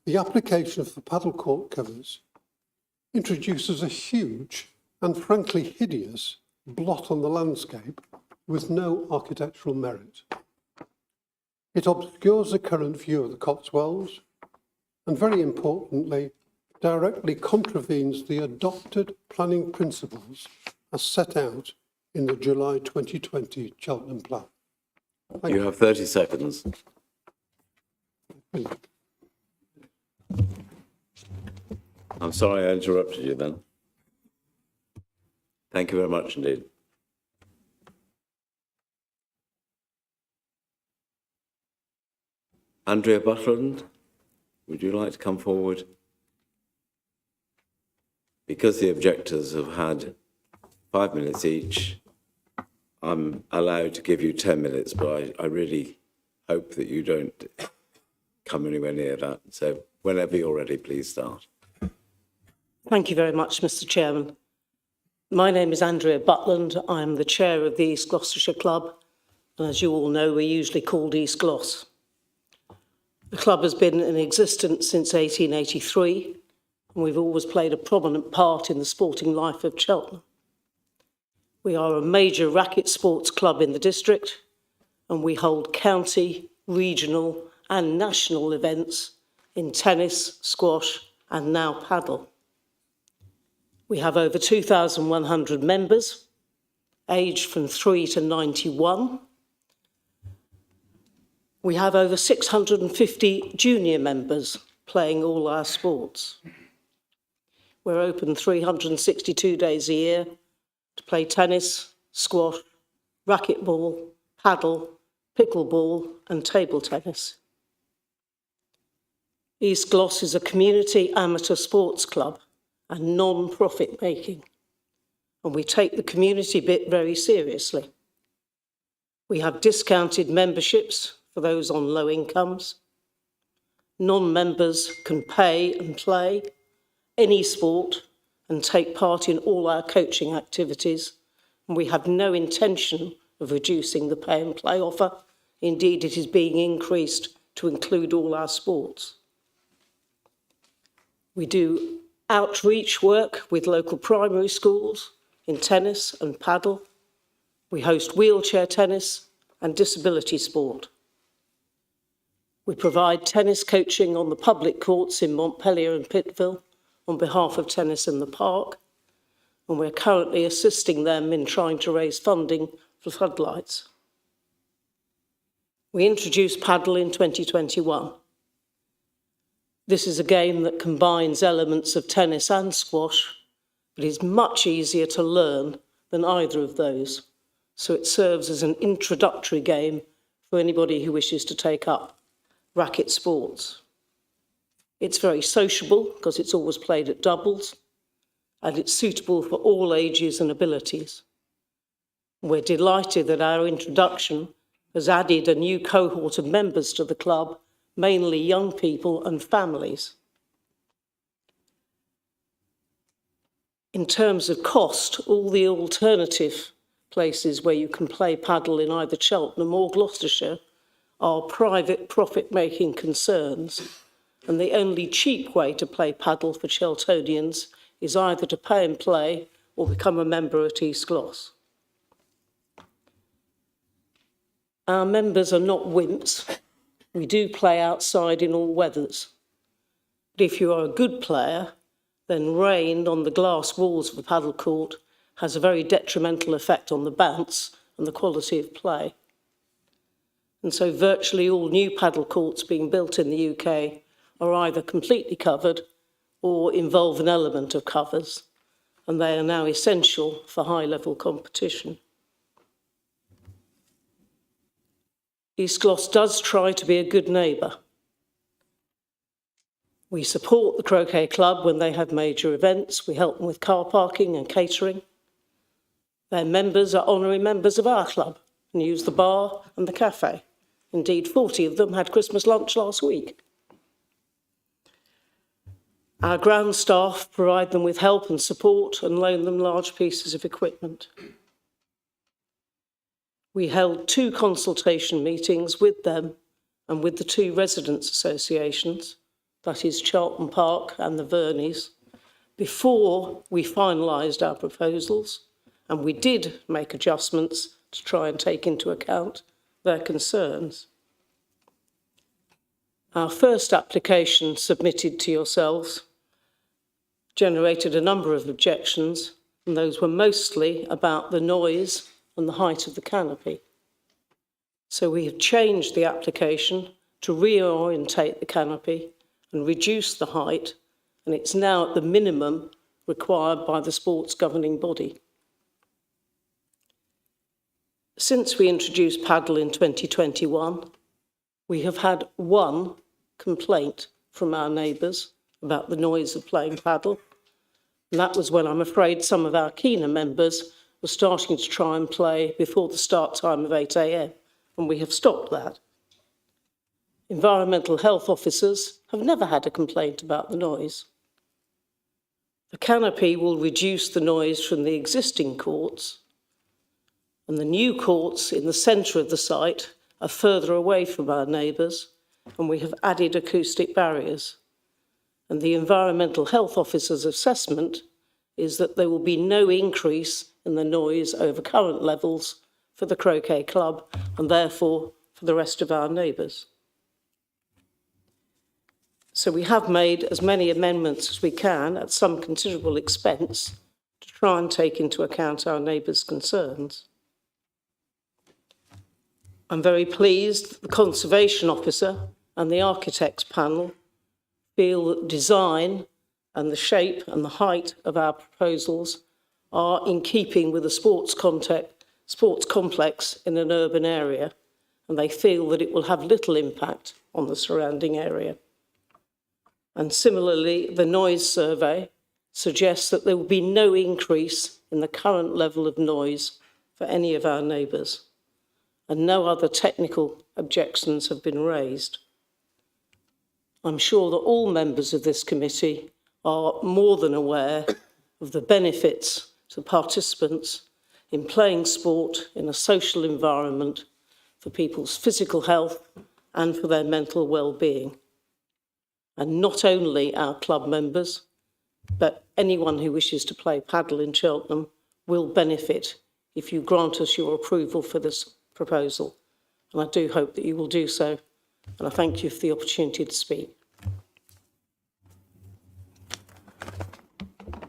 the application for paddle court covers introduces a huge and frankly hideous blot on the landscape with no architectural merit. It obscures the current view of the Cotswolds and, very importantly, directly contravenes the adopted planning principles as set out in the July 2020 Cheltenham Plan. You have 30 seconds. I'm sorry I interrupted you then. Thank you very much indeed. Andrea Butland, would you like to come forward? Because the objectors have had 5 minutes each, I'm allowed to give you 10 minutes, but I really hope that you don't come anywhere near that. So whenever you're ready, please start. Thank you very much, Mr. Chairman. My name is Andrea Butland. I'm the chair of the East Gloucestershire Club. And as you all know, we're usually called East Gloss. The club has been in existence since 1883, and we've always played a prominent part in the sporting life of Cheltenham. We are a major racket sports club in the district, and we hold county, regional and national events in tennis, squash and now paddle. We have over 2,100 members, aged from 3 to 91. We have over 650 junior members playing all our sports. We're open 362 days a year to play tennis, squash, racquetball, paddle, pickleball and table tennis. East Gloss is a community amateur sports club and non-profit making, and we take the community bit very seriously. We have discounted memberships for those on low incomes. Non-members can pay and play any sport and take part in all our coaching activities, and we have no intention of reducing the pay and play offer. Indeed, it is being increased to include all our sports. We do outreach work with local primary schools in tennis and paddle. We host wheelchair tennis and disability sport. We provide tennis coaching on the public courts in Montpellier and Pittville on behalf of Tennis in the Park, and we're currently assisting them in trying to raise funding for floodlights. We introduced paddle in 2021. This is a game that combines elements of tennis and squash, but is much easier to learn than either of those. So it serves as an introductory game for anybody who wishes to take up racket sports. It's very sociable because it's always played at doubles, and it's suitable for all ages and abilities. We're delighted that our introduction has added a new cohort of members to the club, mainly young people and families. In terms of cost, all the alternative places where you can play paddle in either Cheltenham or Gloucestershire are private profit-making concerns, and the only cheap way to play paddle for Cheltonians is either to pay and play or become a member at East Gloss. Our members are not wimps. We do play outside in all weathers. But if you are a good player, then rain on the glass walls of the paddle court has a very detrimental effect on the bounce and the quality of play. And so virtually all new paddle courts being built in the UK are either completely covered or involve an element of covers, and they are now essential for high-level competition. East Gloss does try to be a good neighbour. We support the Croquet Club when they have major events. We help them with car parking and catering. Their members are honorary members of our club and use the bar and the cafe. Indeed, 40 of them had Christmas lunch last week. Our ground staff provide them with help and support and loan them large pieces of equipment. We held 2 consultation meetings with them and with the 2 residents' associations, that is Sanford Park and the Verneys, before we finalised our proposals, and we did make adjustments to try and take into account their concerns. Our first application submitted to yourselves generated a number of objections, and those were mostly about the noise and the height of the canopy. So we have changed the application to reorientate the canopy and reduce the height, and it's now at the minimum required by the sports governing body. Since we introduced paddle in 2021, we have had one complaint from our neighbours about the noise of playing paddle, and that was when I'm afraid some of our keener members were starting to try and play before the start time of 8 a.m, and we have stopped that. Environmental health officers have never had a complaint about the noise. The canopy will reduce the noise from the existing courts, and the new courts in the centre of the site are further away from our neighbours, and we have added acoustic barriers. And the environmental health officer's assessment is that there will be no increase in the noise over current levels for the croquet club and therefore for the rest of our neighbours. So we have made as many amendments as we can at some considerable expense to try and take into account our neighbours' concerns. I'm very pleased that the Conservation Officer and the Architects Panel feel that design and the shape and the height of our proposals are in keeping with the sports complex in an urban area, and they feel that it will have little impact on the surrounding area. And similarly, the noise survey suggests that there will be no increase in the current level of noise for any of our neighbours, and no other technical objections have been raised. I'm sure that all members of this committee are more than aware of the benefits to participants in playing sport in a social environment for people's physical health and for their mental well-being. And not only our club members, but anyone who wishes to play paddle in Cheltenham will benefit if you grant us your approval for this proposal. And I do hope that you will do so. And I thank you for the opportunity to speak.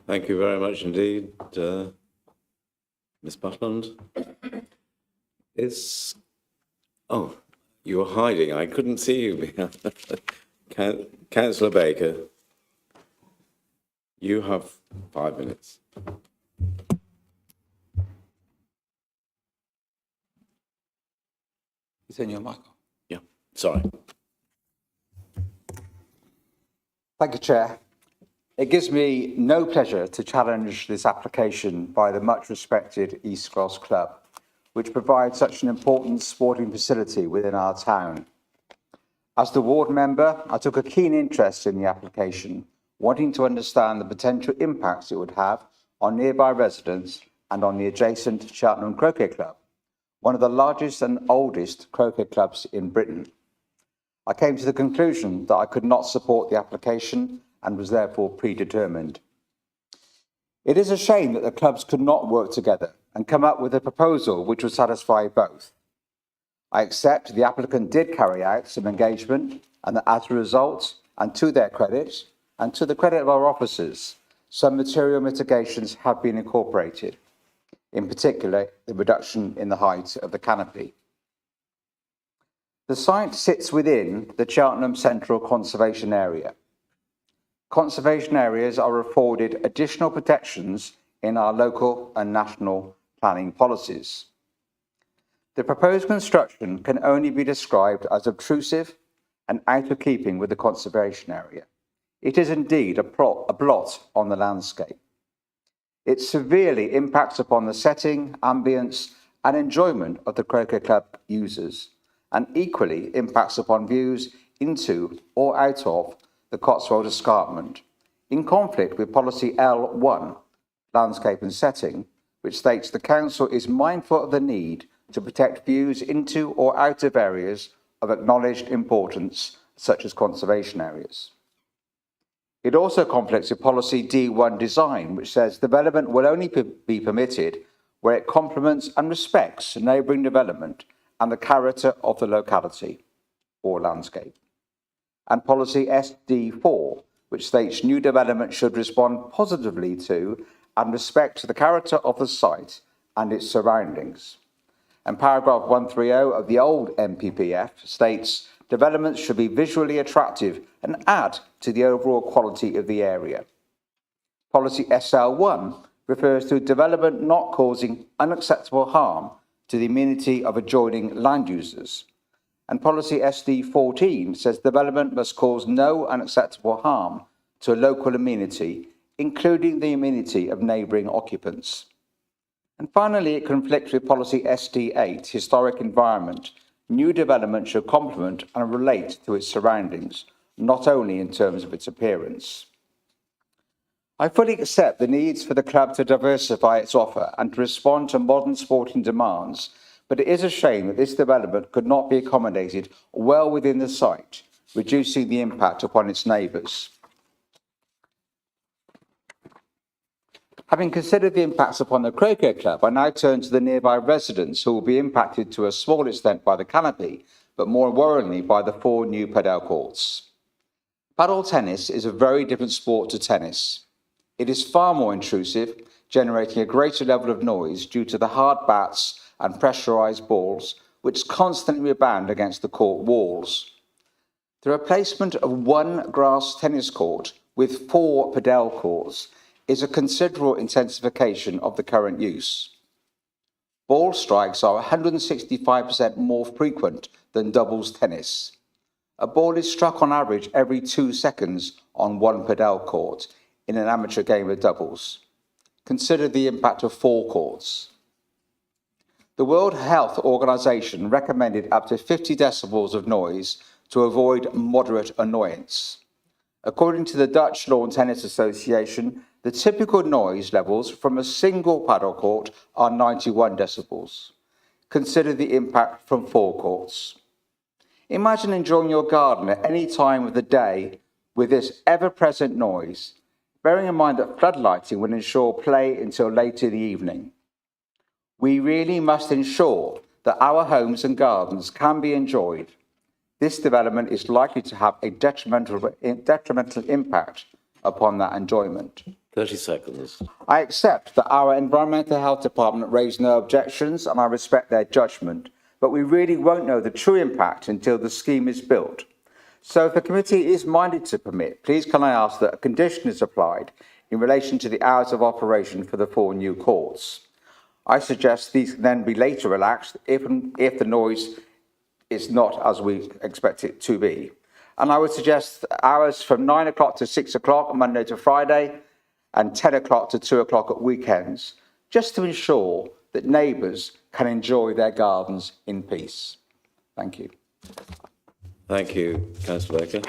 Thank you very much indeed, Ms. Butland. Oh, you were hiding. I couldn't see you. Councillor Baker, you have 5 minutes. Is in your mic? Yeah, sorry. Thank you, Chair. It gives me no pleasure to challenge this application by the much respected East Gloss Club, which provides such an important sporting facility within our town. As the ward member, I took a keen interest in the application, wanting to understand the potential impacts it would have on nearby residents and on the adjacent Cheltenham Croquet Club, one of the largest and oldest croquet clubs in Britain. I came to the conclusion that I could not support the application and was therefore predetermined. It is a shame that the clubs could not work together and come up with a proposal which would satisfy both. I accept the applicant did carry out some engagement and that as a result, and to their credit, and to the credit of our officers, some material mitigations have been incorporated, in particular the reduction in the height of the canopy. The site sits within the Cheltenham Central Conservation Area. Conservation areas are afforded additional protections in our local and national planning policies. The proposed construction can only be described as obtrusive and out of keeping with the conservation area. It is indeed a blot on the landscape. It severely impacts upon the setting, ambience and enjoyment of the croquet club users, and equally impacts upon views into or out of the Cotswold Escarpment, in conflict with policy L1, landscape and setting, which states the council is mindful of the need to protect views into or out of areas of acknowledged importance, such as conservation areas. It also conflicts with policy D1 design, which says development will only be permitted where it complements and respects neighbouring development and the character of the locality or landscape. And policy SD4, which states new development should respond positively to and respect the character of the site and its surroundings. And paragraph 130 of the old MPPF states developments should be visually attractive and add to the overall quality of the area. Policy SL1 refers to development not causing unacceptable harm to the amenity of adjoining land users. And policy SD14 says development must cause no unacceptable harm to a local amenity, including the amenity of neighbouring occupants. And finally, it conflicts with policy SD8, historic environment. New development should complement and relate to its surroundings, not only in terms of its appearance. I fully accept the needs for the club to diversify its offer and to respond to modern sporting demands, but it is a shame that this development could not be accommodated well within the site, reducing the impact upon its neighbours. Having considered the impacts upon the Croquet Club, I now turn to the nearby residents who will be impacted to a small extent by the canopy, but more worryingly by the 4 new padel courts. Padel tennis is a very different sport to tennis. It is far more intrusive, generating a greater level of noise due to the hard bats and pressurised balls, which constantly rebound against the court walls. The replacement of 1 grass tennis court with 4 padel courts is a considerable intensification of the current use. Ball strikes are 165% more frequent than doubles tennis. A ball is struck on average every 2 seconds on 1 padel court in an amateur game of doubles. Consider the impact of 4 courts. The World Health Organization recommended up to 50 decibels of noise to avoid moderate annoyance. According to the Dutch Lawn Tennis Association, the typical noise levels from a single padel court are 91 decibels. Consider the impact from 4 courts. Imagine enjoying your garden at any time of the day with this ever-present noise, bearing in mind that floodlighting will ensure play until late in the evening. We really must ensure that our homes and gardens can be enjoyed. This development is likely to have a detrimental impact upon that enjoyment. 30 seconds. I accept that our Environmental Health Department raised no objections and I respect their judgment, but we really won't know the true impact until the scheme is built. So if the committee is minded to permit, please can I ask that a condition is applied in relation to the hours of operation for the 4 new courts. I suggest these can then be later relaxed if the noise is not as we expect it to be. And I would suggest hours from 9 o'clock to 6 o'clock, Monday to Friday, and 10 o'clock to 2 o'clock at weekends, just to ensure that neighbours can enjoy their gardens in peace. Thank you. Thank you, Councillor Baker.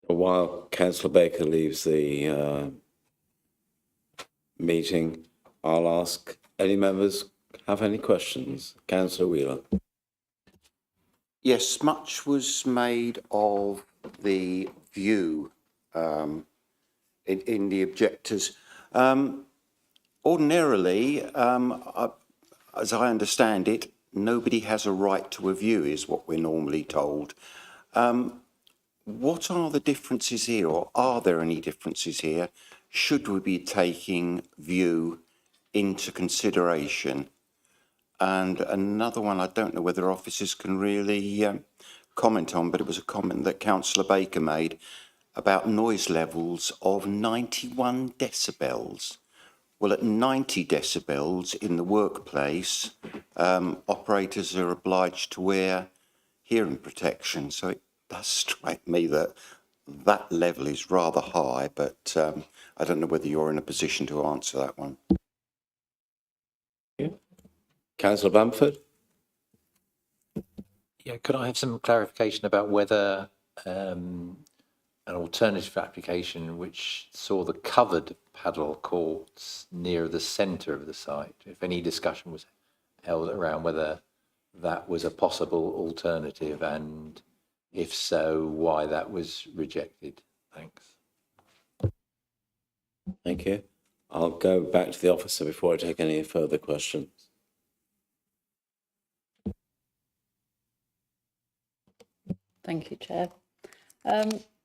While Councillor Baker leaves the meeting, I'll ask any members have any questions. Councillor Wheeler. Yes, much was made of the view in the objectors. Ordinarily, as I understand it, nobody has a right to a view, is what we're normally told. What are the differences here, or are there any differences here? Should we be taking view into consideration? And another one, I don't know whether officers can really comment on, but it was a comment that Councillor Baker made about noise levels of 91 decibels. Well, at 90 decibels in the workplace, operators are obliged to wear hearing protection. So it does strike me that that level is rather high, but I don't know whether you're in a position to answer that one. Councillor Bamford. Yeah, could I have some clarification about whether an alternative application which saw the covered paddle courts near the centre of the site, if any discussion was held around whether that was a possible alternative, and if so, why that was rejected? Thanks. Thank you. I'll go back to the officer before I take any further questions. Thank you, Chair.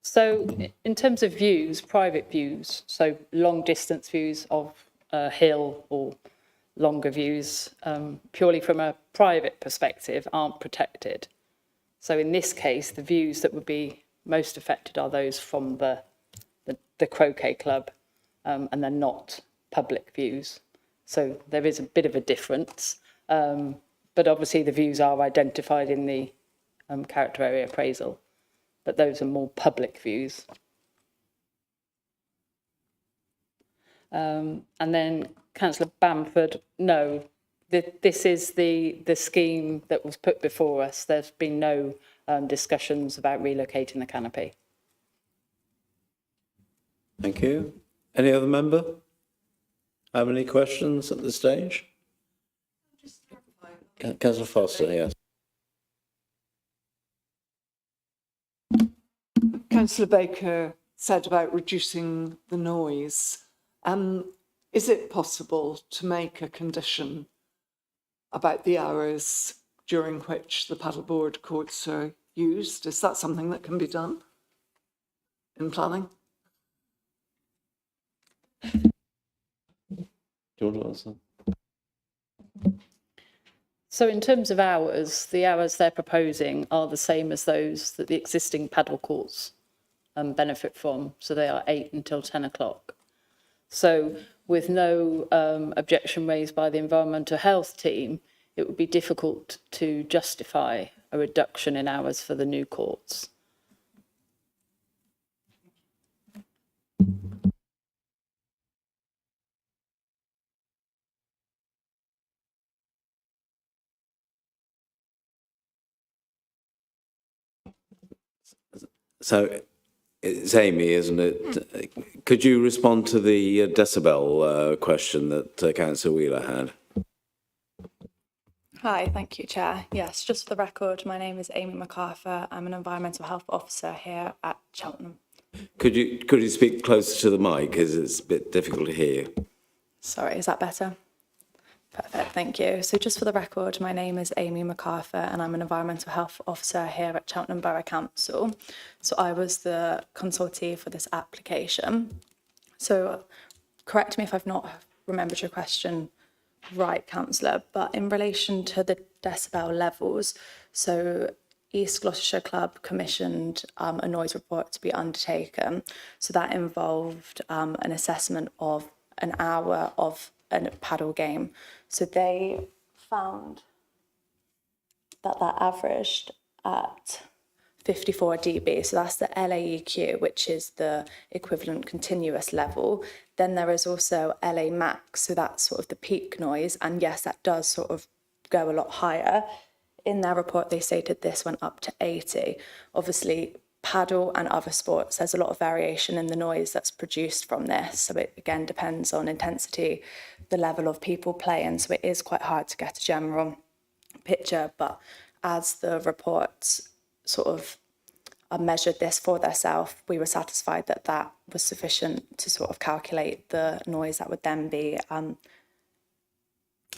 So in terms of views, private views, so long distance views of a hill or longer views, purely from a private perspective, aren't protected. So in this case, the views that would be most affected are those from the croquet club, and they're not public views. So there is a bit of a difference, but obviously the views are identified in the character area appraisal, but those are more public views. And then Councillor Bamford, no, this is the scheme that was put before us. There's been no discussions about relocating the canopy. Thank you. Any other member have any questions at this stage? Councillor Foster, yes. Councillor Baker said about reducing the noise. Is it possible to make a condition about the hours during which the paddleboard courts are used? Is that something that can be done in planning? Do you want to answer? So in terms of hours, the hours they're proposing are the same as those that the existing paddle courts benefit from. So they are 8 until 10 o'clock. So with no objection raised by the environmental health team, it would be difficult to justify a reduction in hours for the new courts. So it's Amy, isn't it? Could you respond to the decibel question that Councillor Wheeler had? Hi, thank you, Chair. Yes, just for the record, my name is Amy MacArthur. I'm an environmental health officer here at Cheltenham. Could you speak closer to the mic, as it's a bit difficult to hear? Sorry, is that better? Perfect, thank you. So just for the record, my name is Amy MacArthur and I'm an environmental health officer here at Cheltenham Borough Council. So I was the consultee for this application. So correct me if I've not remembered your question right, Councillor, but in relation to the decibel levels, so East Gloucestershire Club commissioned a noise report to be undertaken. So that involved an assessment of an hour of a paddle game. So they found that averaged at 54 dB. So that's the LAEQ, which is the equivalent continuous level. Then there is also LA max, so that's sort of the peak noise. And yes, that does sort of go a lot higher. In their report, they stated this went up to 80. Obviously, paddle and other sports, there's a lot of variation in the noise that's produced from this. So it again depends on intensity, the level of people playing. So it is quite hard to get a general picture. But as the reports sort of measured this for themselves, we were satisfied that that was sufficient to sort of calculate the noise that would then be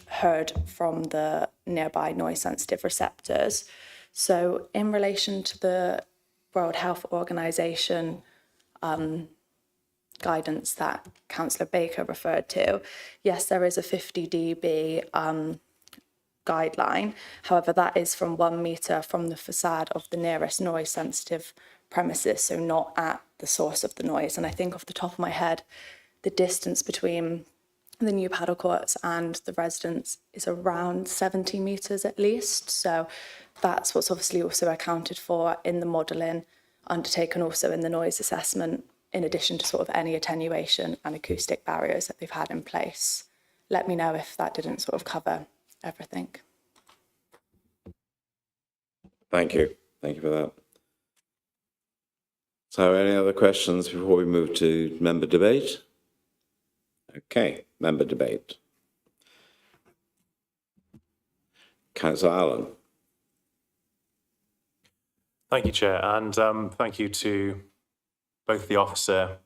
heard from the nearby noise sensitive receptors. So in relation to the World Health Organization guidance that Councillor Baker referred to, yes, there is a 50 dB guideline. However, that is from 1 metre from the facade of the nearest noise sensitive premises, so not at the source of the noise. And I think off the top of my head, the distance between the new paddle courts and the residents is around 70 metres at least. So that's what's obviously also accounted for in the modelling undertaken also in the noise assessment, in addition to sort of any attenuation and acoustic barriers that they've had in place. Let me know if that didn't sort of cover everything. Thank you. Thank you for that. So any other questions before we move to member debate? Okay, member debate. Councillor Allen. Thank you, Chair, and thank you to both the officer,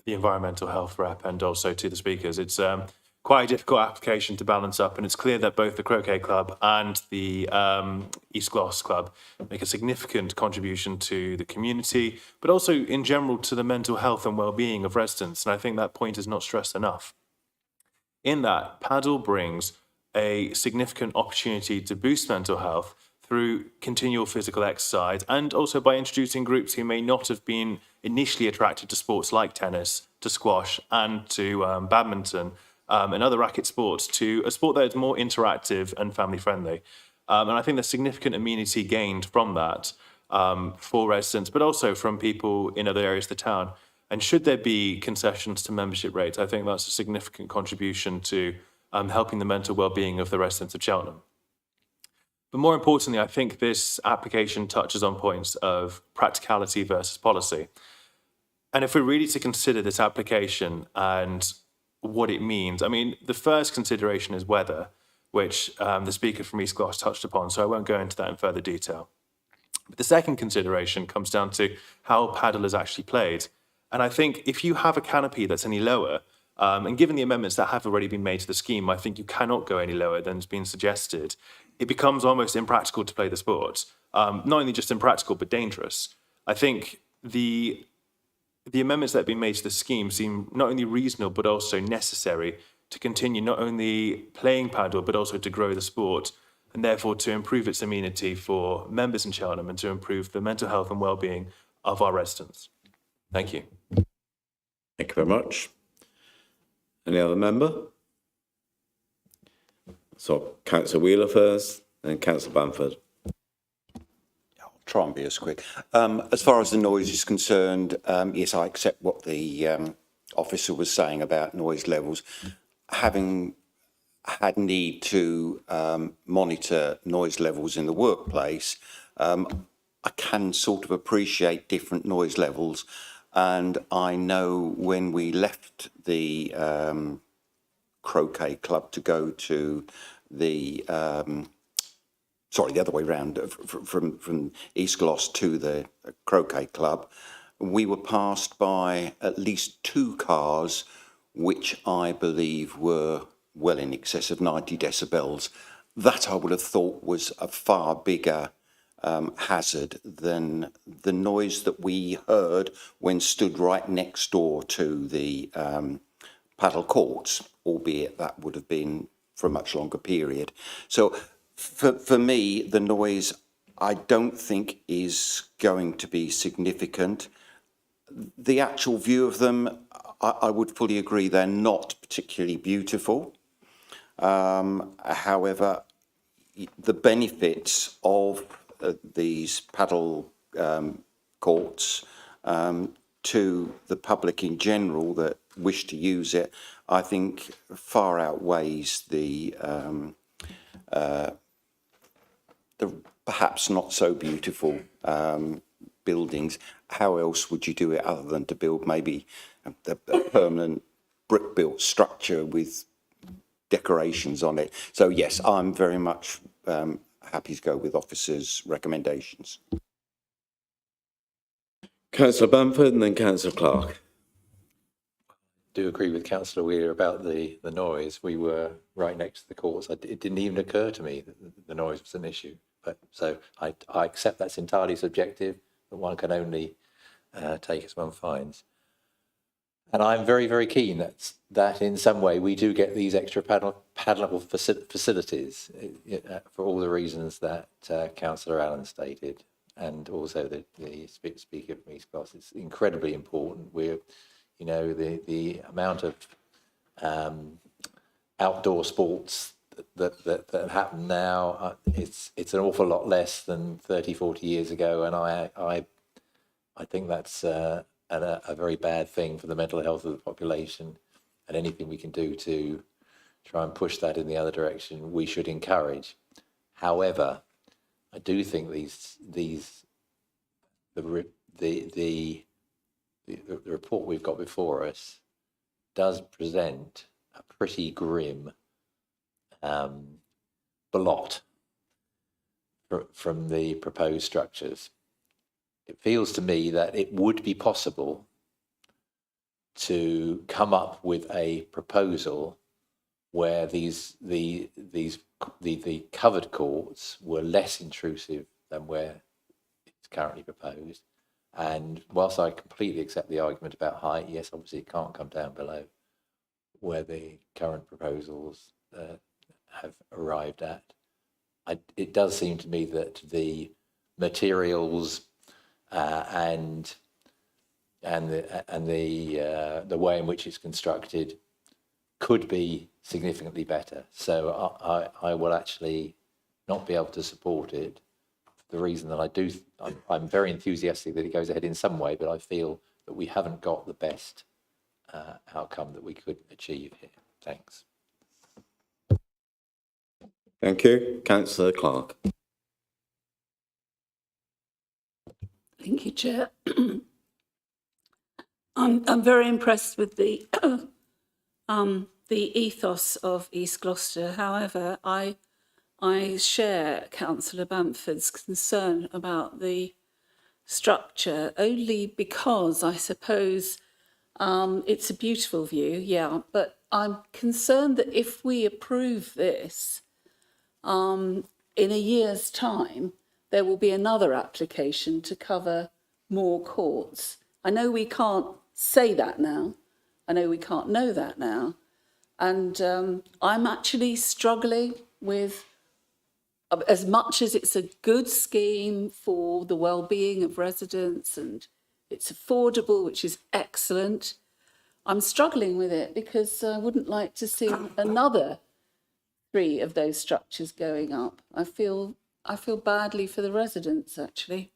the environmental health rep and also to the speakers. It's quite a difficult application to balance up, and it's clear that both the Croquet Club and the East Gloss Club make a significant contribution to the community, but also in general to the mental health and well-being of residents, and I think that point is not stressed enough. In that, paddle brings a significant opportunity to boost mental health through continual physical exercise and also by introducing groups who may not have been initially attracted to sports like tennis, to squash and to badminton and other racket sports to a sport that is more interactive and family friendly. And I think there's significant amenity gained from that for residents, but also from people in other areas of the town. And should there be concessions to membership rates, I think that's a significant contribution to helping the mental well-being of the residents of Cheltenham. But more importantly, I think this application touches on points of practicality versus policy. And if we're really to consider this application and what it means, I mean, the first consideration is weather, which the speaker from East Gloss touched upon, so I won't go into that in further detail. But the second consideration comes down to how paddle is actually played. And I think if you have a canopy that's any lower, and given the amendments that have already been made to the scheme, I think you cannot go any lower than has been suggested. It becomes almost impractical to play the sport. Not only just impractical, but dangerous. I think the amendments that have been made to the scheme seem not only reasonable, but also necessary to continue not only playing paddle, but also to grow the sport, and therefore to improve its amenity for members in Cheltenham and to improve the mental health and well-being of our residents. Thank you. Thank you very much. Any other member? So, Councillor Wheeler first, and Councillor Bamford. I'll try and be as quick. As far as the noise is concerned, yes, I accept what the officer was saying about noise levels. Having had need to monitor noise levels in the workplace, I can sort of appreciate different noise levels. And I know when we left the Croquet Club to go to the, sorry, the other way round, from East Gloss to the Croquet Club, we were passed by at least 2 cars, which I believe were well in excess of 90 decibels. That I would have thought was a far bigger hazard than the noise that we heard when stood right next door to the paddle courts, albeit that would have been for a much longer period. So for me, the noise I don't think is going to be significant. The actual view of them, I would fully agree, they're not particularly beautiful. However, the benefits of these paddle courts to the public in general that wish to use it, I think far outweighs the perhaps not so beautiful buildings. How else would you do it other than to build maybe a permanent brick-built structure with decorations on it? So yes, I'm very much happy to go with officers' recommendations. Councillor Bamford and then Councillor Clark. Do agree with Councillor Wheeler about the noise. We were right next to the courts. It didn't even occur to me that the noise was an issue. But so I accept that's entirely subjective, but one can only take as one finds. And I'm very, very keen that in some way we do get these extra paddleable facilities for all the reasons that Councillor Allen stated, and also the speaker from East Gloss. It's incredibly important. We're, you know, the amount of outdoor sports that happen now, it's an awful lot less than 30, 40 years ago, and I think that's a very bad thing for the mental health of the population, and anything we can do to try and push that in the other direction, we should encourage. However, I do think the report we've got before us does present a pretty grim blot from the proposed structures. It feels to me that it would be possible to come up with a proposal where the covered courts were less intrusive than where it's currently proposed. And whilst I completely accept the argument about height, yes, obviously it can't come down below where the current proposals have arrived at. It does seem to me that the materials and the way in which it's constructed could be significantly better. So I will actually not be able to support it. The reason that I'm very enthusiastic that it goes ahead in some way, but I feel that we haven't got the best outcome that we could achieve here. Thanks. Thank you. Councillor Clark. Thank you, Chair. I'm very impressed with the ethos of East Gloucestershire. However, I share Councillor Bamford's concern about the structure, only because I suppose it's a beautiful view, yeah, but I'm concerned that if we approve this, in a year's time, there will be another application to cover more courts. I know we can't say that now. I know we can't know that now. And I'm actually struggling with, as much as it's a good scheme for the well-being of residents and it's affordable, which is excellent, I'm struggling with it because I wouldn't like to see another 3 of those structures going up. I feel badly for the residents, actually.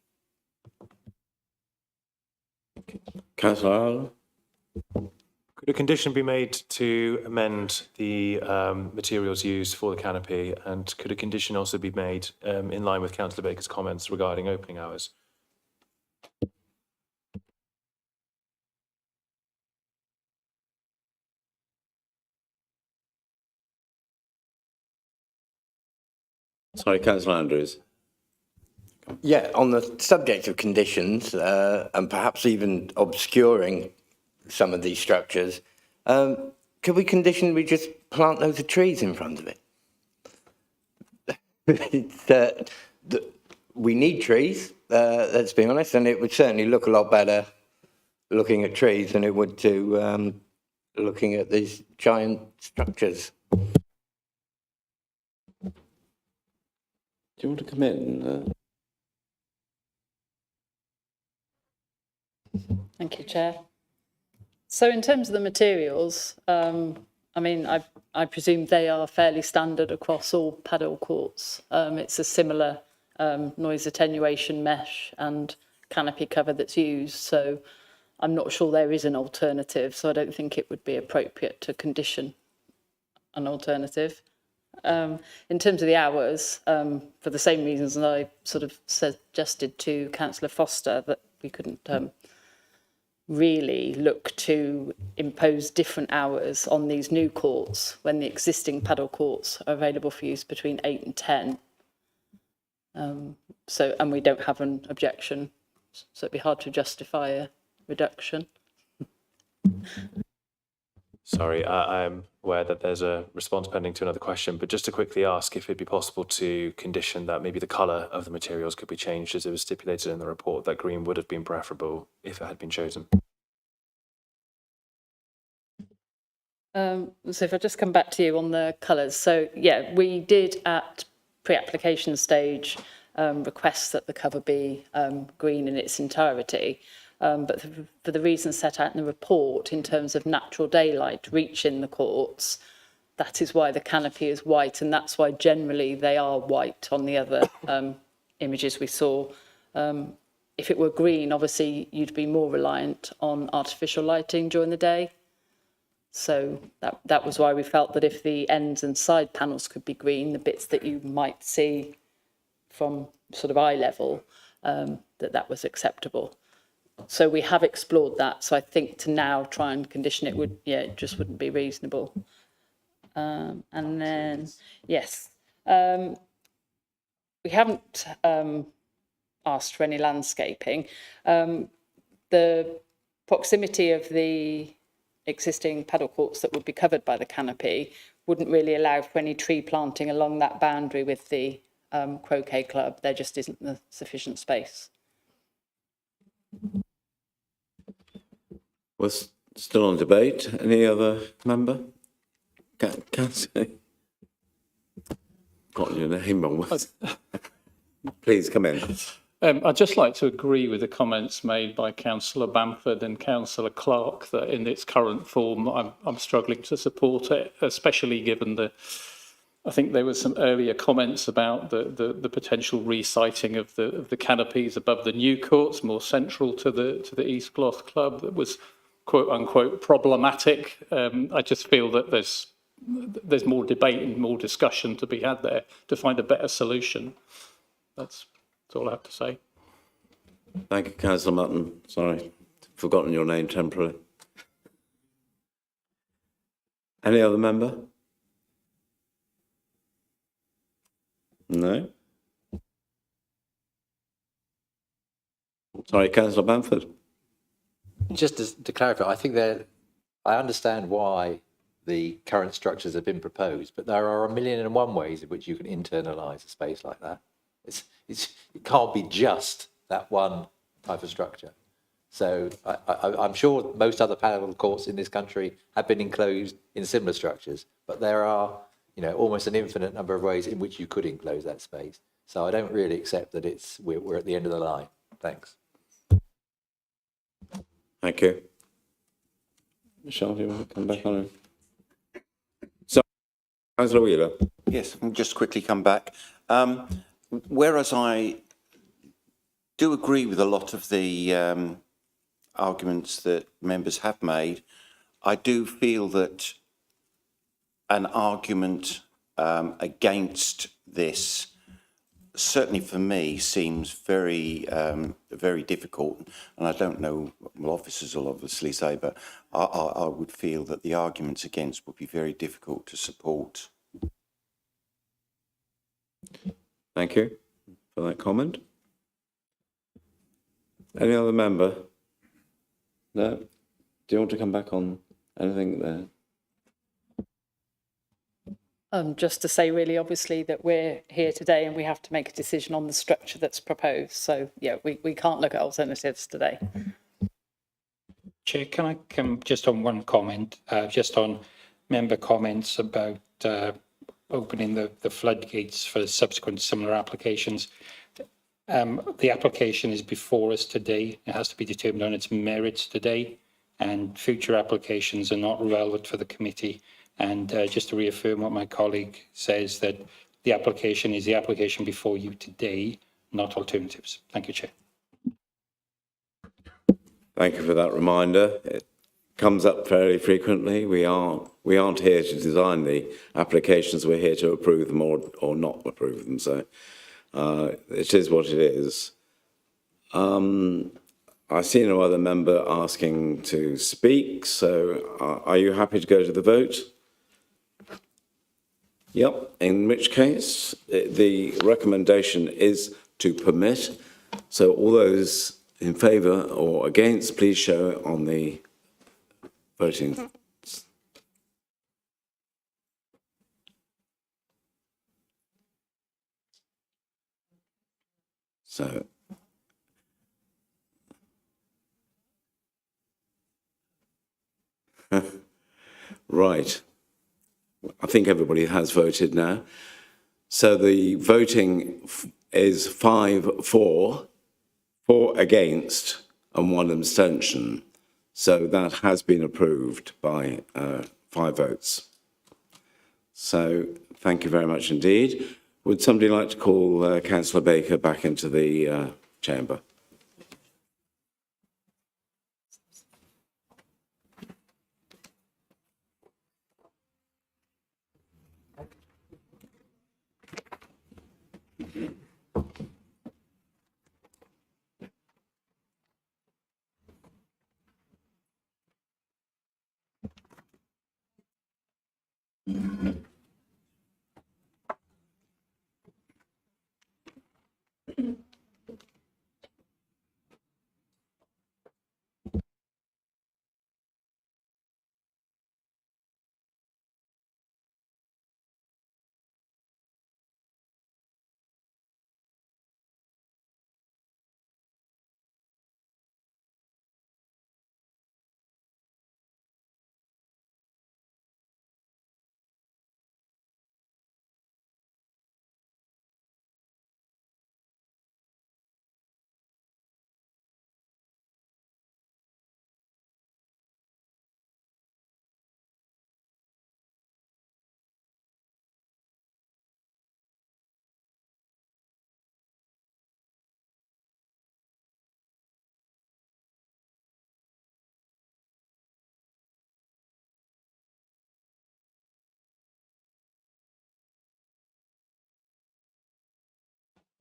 Councillor Howell. Could a condition be made to amend the materials used for the canopy, and could a condition also be made in line with Councillor Baker's comments regarding opening hours? Sorry, Councillor Andrews. Yeah, on the subject of conditions, and perhaps even obscuring some of these structures, could we condition we just plant loads of trees in front of it? We need trees, let's be honest, and it would certainly look a lot better looking at trees than it would to looking at these giant structures. Do you want to come in? Thank you, Chair. So in terms of the materials, I mean, I presume they are fairly standard across all paddle courts. It's a similar noise attenuation mesh and canopy cover that's used. So I'm not sure there is an alternative. So I don't think it would be appropriate to condition an alternative. In terms of the hours, for the same reasons that I sort of suggested to Councillor Foster, that we couldn't really look to impose different hours on these new courts when the existing paddle courts are available for use between 8 and 10. And we don't have an objection, so it'd be hard to justify a reduction. Sorry, I'm aware that there's a response pending to another question, but just to quickly ask if it'd be possible to condition that maybe the colour of the materials could be changed, as it was stipulated in the report that green would have been preferable if it had been chosen. So if I just come back to you on the colours. So yeah, we did at pre-application stage request that the cover be green in its entirety. But for the reasons set out in the report, in terms of natural daylight reaching the courts, that is why the canopy is white, and that's why generally they are white on the other images we saw. If it were green, obviously you'd be more reliant on artificial lighting during the day. So that was why we felt that if the ends and side panels could be green, the bits that you might see from sort of eye level, that was acceptable. So we have explored that. So I think to now try and condition it would, yeah, it just wouldn't be reasonable. And then, yes, we haven't asked for any landscaping. The proximity of the existing paddle courts that would be covered by the canopy wouldn't really allow for any tree planting along that boundary with the croquet club. There just isn't the sufficient space. We're still on debate. Any other member? Councillor? Got your name wrong. Please come in. I'd just like to agree with the comments made by Councillor Bamford and Councillor Clark that in its current form, I'm struggling to support it, especially given I think there were some earlier comments about the potential resiting of the canopies above the new courts, more central to the East Gloss Club, that was quote unquote problematic. I just feel that there's more debate and more discussion to be had there to find a better solution. That's all I have to say. Thank you, Councillor Mutton. Sorry, forgotten your name temporarily. Any other member? No? Sorry, Councillor Bamford. Just to clarify, I think I understand why the current structures have been proposed, but there are 1,000,001 ways in which you can internalise a space like that. It can't be just that one type of structure. So I'm sure most other paddle courts in this country have been enclosed in similar structures, but there are, almost an infinite number of ways in which you could enclose that space. So I don't really accept that we're at the end of the line. Thanks. Thank you. Michelle, do you want to come back on? So, Councillor Wheeler. Yes, I'll just quickly come back. Whereas I do agree with a lot of the arguments that members have made, I do feel that an argument against this, certainly for me, seems very, very difficult. And I don't know, well, officers will obviously say, but I would feel that the arguments against would be very difficult to support. Thank you for that comment. Any other member? No? Do you want to come back on anything there? Just to say really obviously that we're here today and we have to make a decision on the structure that's proposed. So yeah, we can't look at alternatives today. Chair, can I come just on one comment, just on member comments about opening the floodgates for subsequent similar applications. The application is before us today. It has to be determined on its merits today, and future applications are not relevant for the committee. And just to reaffirm what my colleague says, that the application is the application before you today, not alternatives. Thank you, Chair. Thank you for that reminder. It comes up fairly frequently. We aren't here to design the applications. We're here to approve them or not approve them. So it is what it is. I see no other member asking to speak. So are you happy to go to the vote? Yep. In which case, the recommendation is to permit. So all those in favour or against, please show on the voting. So, right. I think everybody has voted now. So the voting is 5 for, 4 against, and 1 abstention. So that has been approved by 5 votes. So thank you very much indeed. Would somebody like to call Councillor Baker back into the chamber?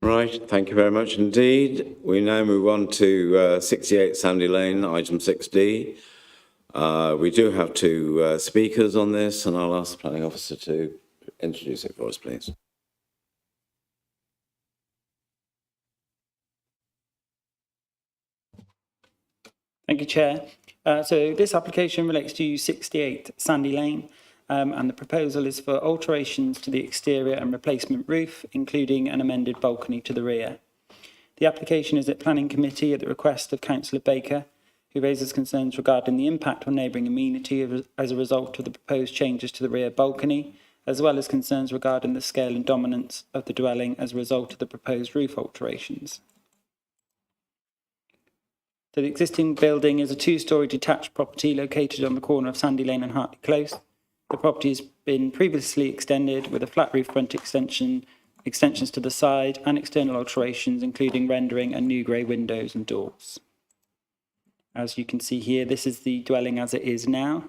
Right, thank you very much indeed. We now move on to 68 Sandy Lane, item 6D. We do have two speakers on this, and I'll ask the planning officer to introduce it for us, please. Thank you, Chair. So this application relates to 68 Sandy Lane, and the proposal is for alterations to the exterior and replacement roof, including an amended balcony to the rear. The application is at Planning Committee at the request of Councillor Baker, who raises concerns regarding the impact on neighbouring amenity as a result of the proposed changes to the rear balcony, as well as concerns regarding the scale and dominance of the dwelling as a result of the proposed roof alterations. So the existing building is a two-storey detached property located on the corner of Sandy Lane and Hartley Close. The property has been previously extended with a flat roof front extensions to the side and external alterations, including rendering and new grey windows and doors. As you can see here, this is the dwelling as it is now.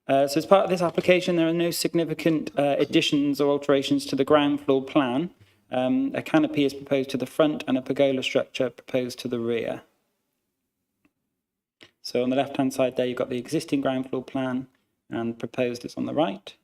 So as part of this application, there are no significant additions or alterations to the ground floor plan. A canopy is proposed to the front and a pergola structure proposed to the rear. So on the left-hand side there, you've got the existing ground floor plan and proposed is on the right.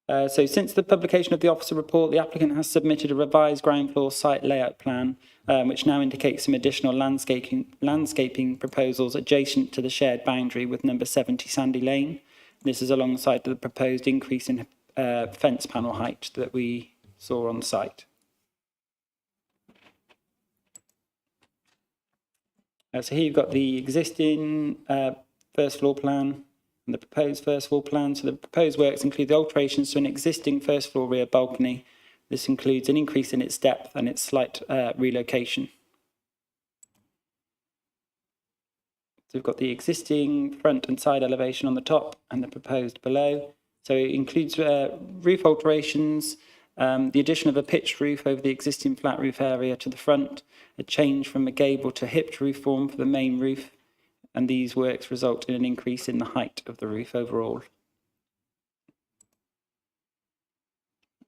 So since the publication of the officer report, the applicant has submitted a revised ground floor site layout plan, which now indicates some additional landscaping proposals adjacent to the shared boundary with number 70 Sandy Lane. This is alongside the proposed increase in fence panel height that we saw on site. So here you've got the existing first floor plan and the proposed first floor plan. So the proposed works include the alterations to an existing first floor rear balcony. This includes an increase in its depth and its slight relocation. So we've got the existing front and side elevation on the top and the proposed below. So it includes roof alterations, the addition of a pitched roof over the existing flat roof area to the front, a change from a gable to hipped roof form for the main roof, and these works result in an increase in the height of the roof overall.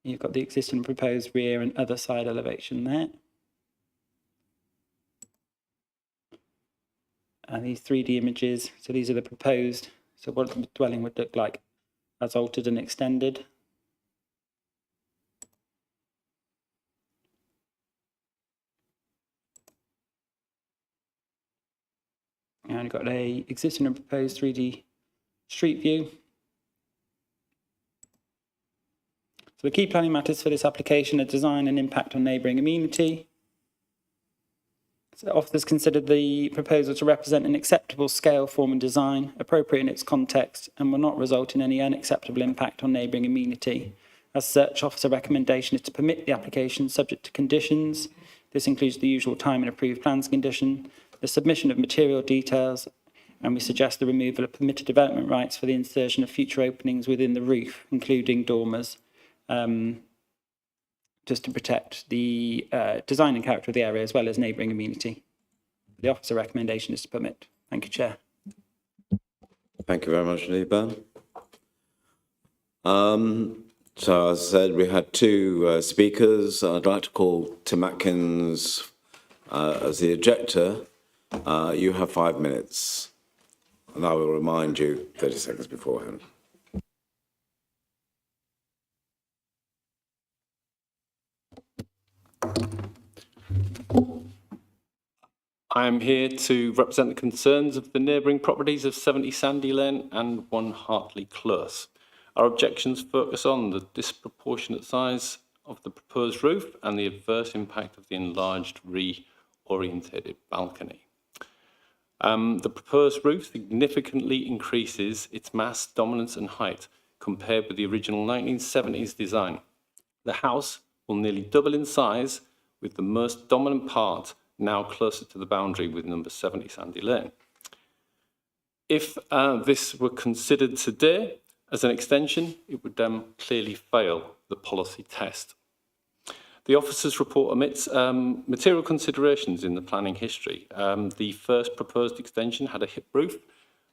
You've got the existing proposed rear and other side elevation there. And these 3D images, so these are the proposed, so what the dwelling would look like as altered and extended. And you've got a existing and proposed 3D street view. So the key planning matters for this application are design and impact on neighbouring amenity. So officers considered the proposal to represent an acceptable scale, form and design, appropriate in its context, and will not result in any unacceptable impact on neighbouring amenity. As such, officer recommendation is to permit the application subject to conditions. This includes the usual time and approved plans condition, the submission of material details, and we suggest the removal of permitted development rights for the insertion of future openings within the roof, including dormers, just to protect the design and character of the area as well as neighbouring amenity. The officer recommendation is to permit. Thank you, Chair. Thank you very much, Lee Byrne. So as I said, we had two speakers. I'd like to call Tim Atkins as the objector. You have 5 minutes, and I will remind you 30 seconds beforehand. I am here to represent the concerns of the neighbouring properties of 70 Sandy Lane and 1 Hartley Close. Our objections focus on the disproportionate size of the proposed roof and the adverse impact of the enlarged reorientated balcony. The proposed roof significantly increases its mass, dominance and height compared with the original 1970s design. The house will nearly double in size, with the most dominant part now closer to the boundary with number 70 Sandy Lane. If this were considered today as an extension, it would clearly fail the policy test. The officer's report omits material considerations in the planning history. The first proposed extension had a hip roof,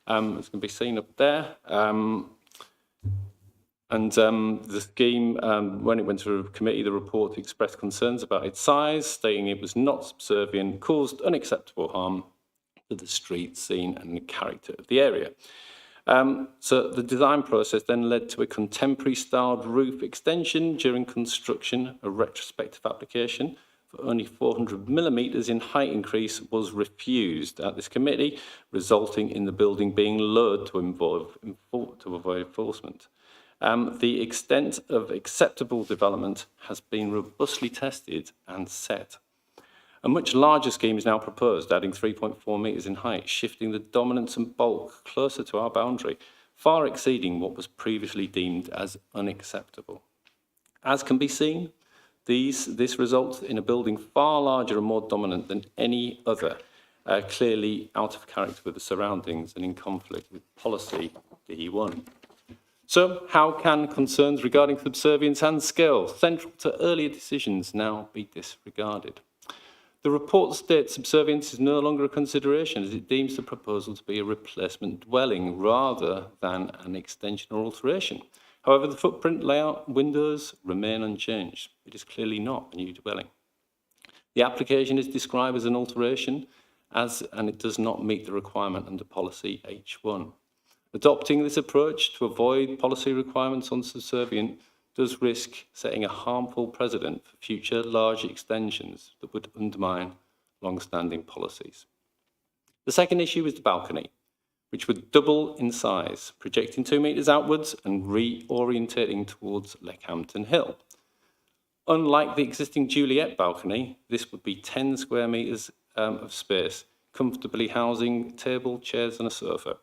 as can be seen up there. The scheme, when it went to committee, the report expressed concerns about its size, stating it was not subservient, caused unacceptable harm to the street scene and the character of the area. So the design process then led to a contemporary styled roof extension during construction. A retrospective application for only 400 millimetres in height increase was refused at this committee, resulting in the building being lowered to avoid enforcement. The extent of acceptable development has been robustly tested and set. A much larger scheme is now proposed, adding 3.4 metres in height, shifting the dominance and bulk closer to our boundary, far exceeding what was previously deemed as unacceptable. As can be seen, this results in a building far larger and more dominant than any other, clearly out of character with the surroundings and in conflict with policy D1. So, how can concerns regarding subservience and scale, central to earlier decisions, now be disregarded? The report states subservience is no longer a consideration as it deems the proposal to be a replacement dwelling rather than an extension or alteration. However, the footprint, layout, windows remain unchanged. It is clearly not a new dwelling. The application is described as an alteration and it does not meet the requirement under policy H1. Adopting this approach to avoid policy requirements on subservient does risk setting a harmful precedent for future large extensions that would undermine long-standing policies. The second issue is the balcony, which would double in size, projecting 2 metres outwards and reorientating towards Leckhampton Hill. Unlike the existing Juliet balcony, this would be 10 square metres of space, comfortably housing a table, chairs and a sofa,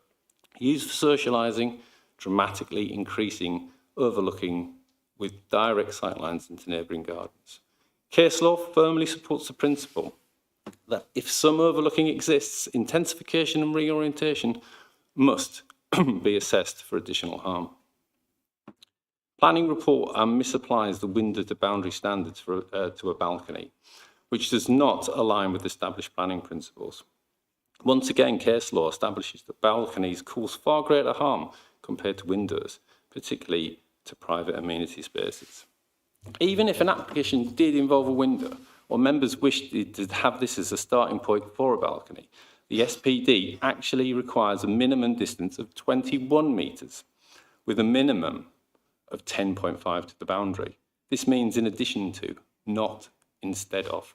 used for socialising, dramatically increasing overlooking with direct sightlines into neighbouring gardens. Case law firmly supports the principle that if some overlooking exists, intensification and reorientation must be assessed for additional harm. Planning report misapplies the window to boundary standards to a balcony, which does not align with established planning principles. Once again, case law establishes that balconies cause far greater harm compared to windows, particularly to private amenity spaces. Even if an application did involve a window, or members wished to have this as a starting point for a balcony, the SPD actually requires a minimum distance of 21 metres, with a minimum of 10.5 to the boundary. This means in addition to, not instead of.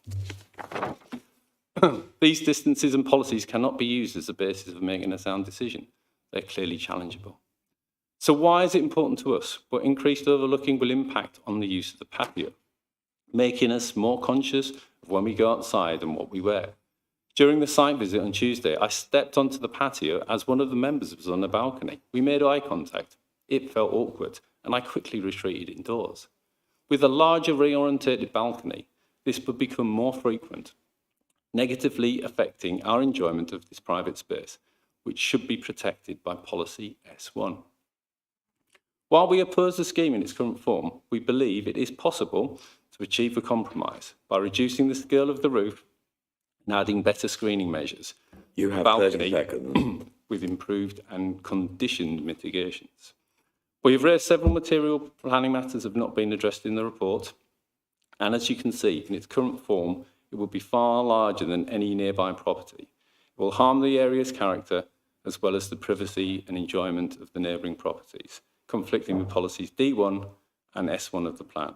These distances and policies cannot be used as a basis of making a sound decision. They're clearly challengeable. So why is it important to us? Well, increased overlooking will impact on the use of the patio, making us more conscious of when we go outside and what we wear. During the site visit on Tuesday, I stepped onto the patio as one of the members was on the balcony. We made eye contact. It felt awkward, and I quickly retreated indoors. With a larger reorientated balcony, this would become more frequent, negatively affecting our enjoyment of this private space, which should be protected by policy S1. While we oppose the scheme in its current form, we believe it is possible to achieve a compromise by reducing the scale of the roof and adding better screening measures. You have 30 seconds. With improved and conditioned mitigations. We have raised several material planning matters that have not been addressed in the report, and as you can see, in its current form, it will be far larger than any nearby property. It will harm the area's character as well as the privacy and enjoyment of the neighbouring properties, conflicting with policies D1 and S1 of the plan.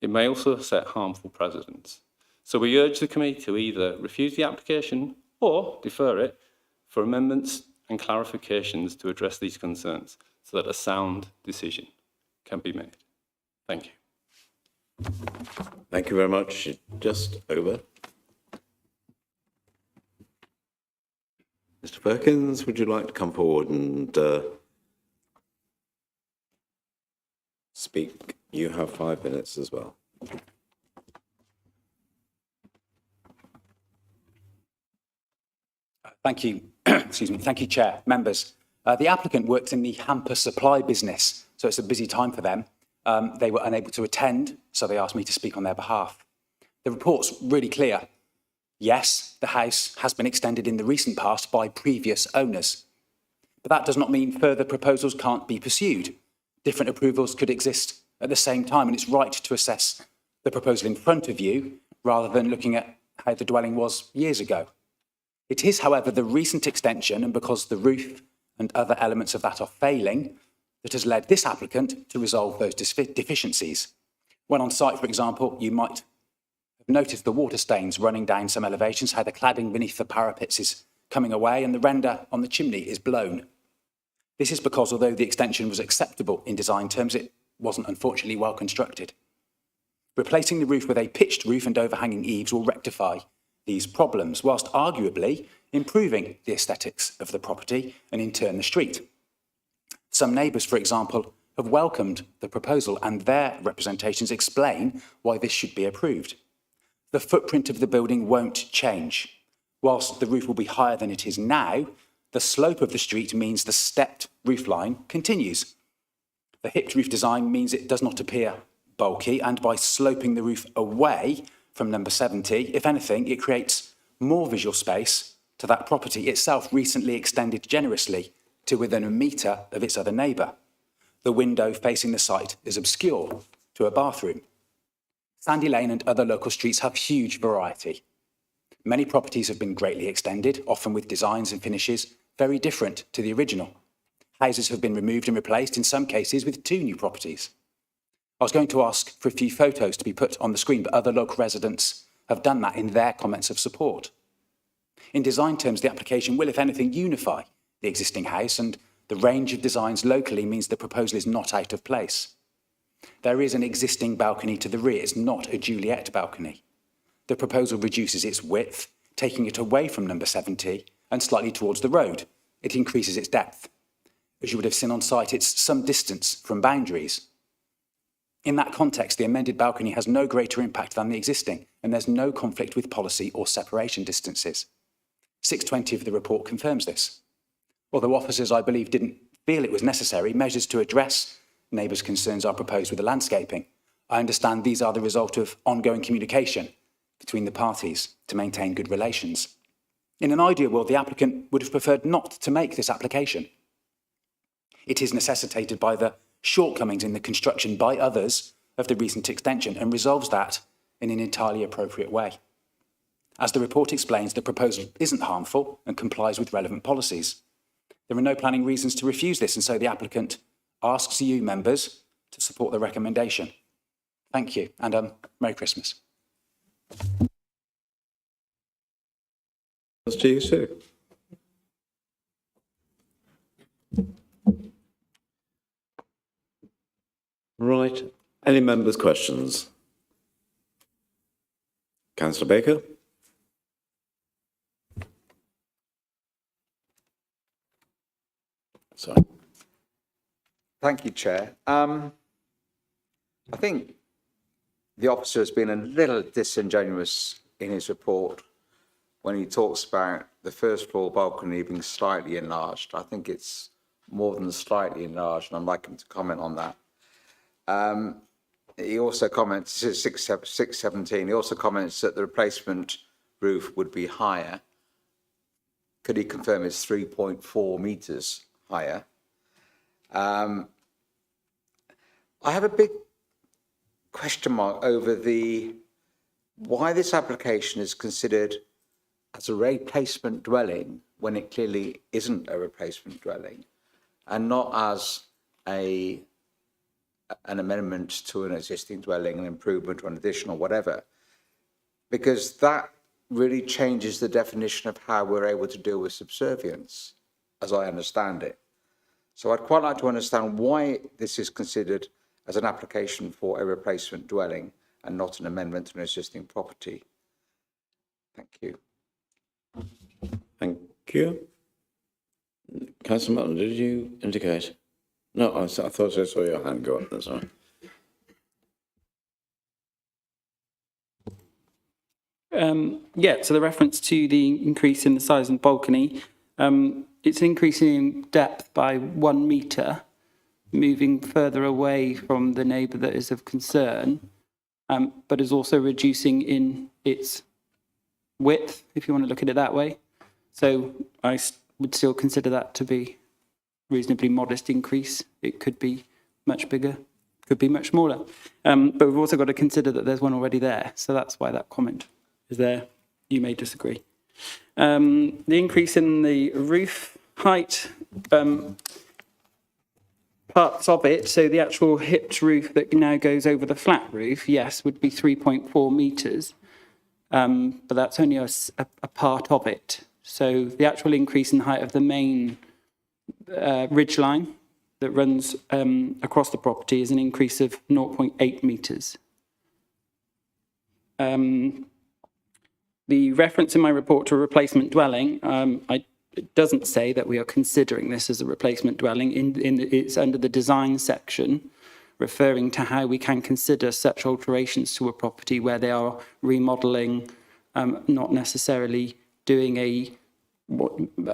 It may also set harmful precedents. So we urge the committee to either refuse the application or defer it for amendments and clarifications to address these concerns so that a sound decision can be made. Thank you. Thank you very much. Just over. Mr. Perkins, would you like to come forward and speak? You have 5 minutes as well. Thank you. Excuse me. Thank you, Chair. Members. The applicant works in the hamper supply business, so it's a busy time for them. They were unable to attend, so they asked me to speak on their behalf. The report's really clear. Yes, the house has been extended in the recent past by previous owners. But that does not mean further proposals can't be pursued. Different approvals could exist at the same time, and it's right to assess the proposal in front of you rather than looking at how the dwelling was years ago. It is, however, the recent extension, and because the roof and other elements of that are failing, that has led this applicant to resolve those deficiencies. When on site, for example, you might have noticed the water stains running down some elevations, how the cladding beneath the parapets is coming away and the render on the chimney is blown. This is because although the extension was acceptable in design terms, it wasn't unfortunately well constructed. Replacing the roof with a pitched roof and overhanging eaves will rectify these problems, whilst arguably improving the aesthetics of the property and in turn the street. Some neighbours, for example, have welcomed the proposal and their representations explain why this should be approved. The footprint of the building won't change. Whilst the roof will be higher than it is now, the slope of the street means the stepped roofline continues. The hipped roof design means it does not appear bulky, and by sloping the roof away from number 70, if anything, it creates more visual space to that property itself recently extended generously to within a metre of its other neighbour. The window facing the site is obscure to a bathroom. Sandy Lane and other local streets have huge variety. Many properties have been greatly extended, often with designs and finishes very different to the original. Houses have been removed and replaced, in some cases with 2 new properties. I was going to ask for a few photos to be put on the screen, but other local residents have done that in their comments of support. In design terms, the application will, if anything, unify the existing house, and the range of designs locally means the proposal is not out of place. There is an existing balcony to the rear. It's not a Juliet balcony. The proposal reduces its width, taking it away from number 70 and slightly towards the road. It increases its depth. As you would have seen on site, it's some distance from boundaries. In that context, the amended balcony has no greater impact than the existing, and there's no conflict with policy or separation distances. 620 of the report confirms this. Although officers, I believe, didn't feel it was necessary, measures to address neighbours' concerns are proposed with the landscaping. I understand these are the result of ongoing communication between the parties to maintain good relations. In an ideal world, the applicant would have preferred not to make this application. It is necessitated by the shortcomings in the construction by others of the recent extension and resolves that in an entirely appropriate way. As the report explains, the proposal isn't harmful and complies with relevant policies. There are no planning reasons to refuse this, and so the applicant asks you members to support the recommendation. Thank you, and Merry Christmas. To you too. Right. Any members' questions? Councillor Baker? Sorry. Thank you, Chair. I think the officer has been a little disingenuous in his report when he talks about the first floor balcony being slightly enlarged. I think it's more than slightly enlarged, and I'd like him to comment on that. He also comments, this is 617, he also comments that the replacement roof would be higher. Could he confirm it's 3.4 metres higher? I have a big question mark over why this application is considered as a replacement dwelling when it clearly isn't a replacement dwelling, and not as an amendment to an existing dwelling, an improvement or an addition or whatever, because that really changes the definition of how we're able to deal with subservience, as I understand it. So I'd quite like to understand why this is considered as an application for a replacement dwelling and not an amendment to an existing property. Thank you. Thank you. Councillor Martin, did you indicate? No, I thought I saw your hand go up. That's all right. Yeah, so the reference to the increase in the size of the balcony, it's an increase in depth by 1 metre, moving further away from the neighbour that is of concern. but is also reducing in its width, if you want to look at it that way. So I would still consider that to be reasonably modest increase. It could be much bigger, could be much smaller. But we've also got to consider that there's one already there. So that's why that comment is there. You may disagree. The increase in the roof height, parts of it, so the actual hipped roof that now goes over the flat roof, yes, would be 3.4 metres. But that's only a part of it. So the actual increase in the height of the main ridge line that runs across the property is an increase of 0.8 metres. The reference in my report to a replacement dwelling, it doesn't say that we are considering this as a replacement dwelling. It's under the design section, referring to how we can consider such alterations to a property where they are remodelling, not necessarily doing a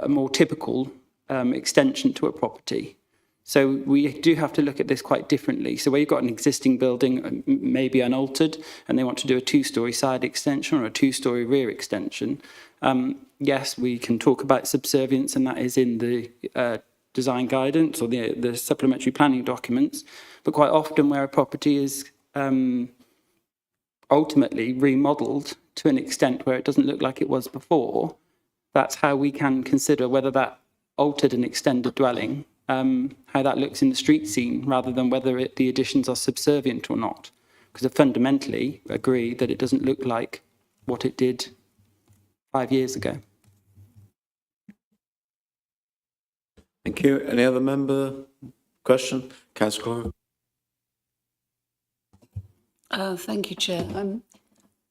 more typical extension to a property. So we do have to look at this quite differently. So where you've got an existing building, maybe unaltered, and they want to do a 2-storey side extension or a 2-storey rear extension, yes, we can talk about subservience, and that is in the design guidance or the supplementary planning documents. But quite often where a property is ultimately remodelled to an extent where it doesn't look like it was before, that's how we can consider whether that altered and extended dwelling, how that looks in the street scene, rather than whether the additions are subservient or not. Because I fundamentally agree that it doesn't look like what it did 5 years ago. Thank you. Any other member question? Councillor Clark? Thank you, Chair.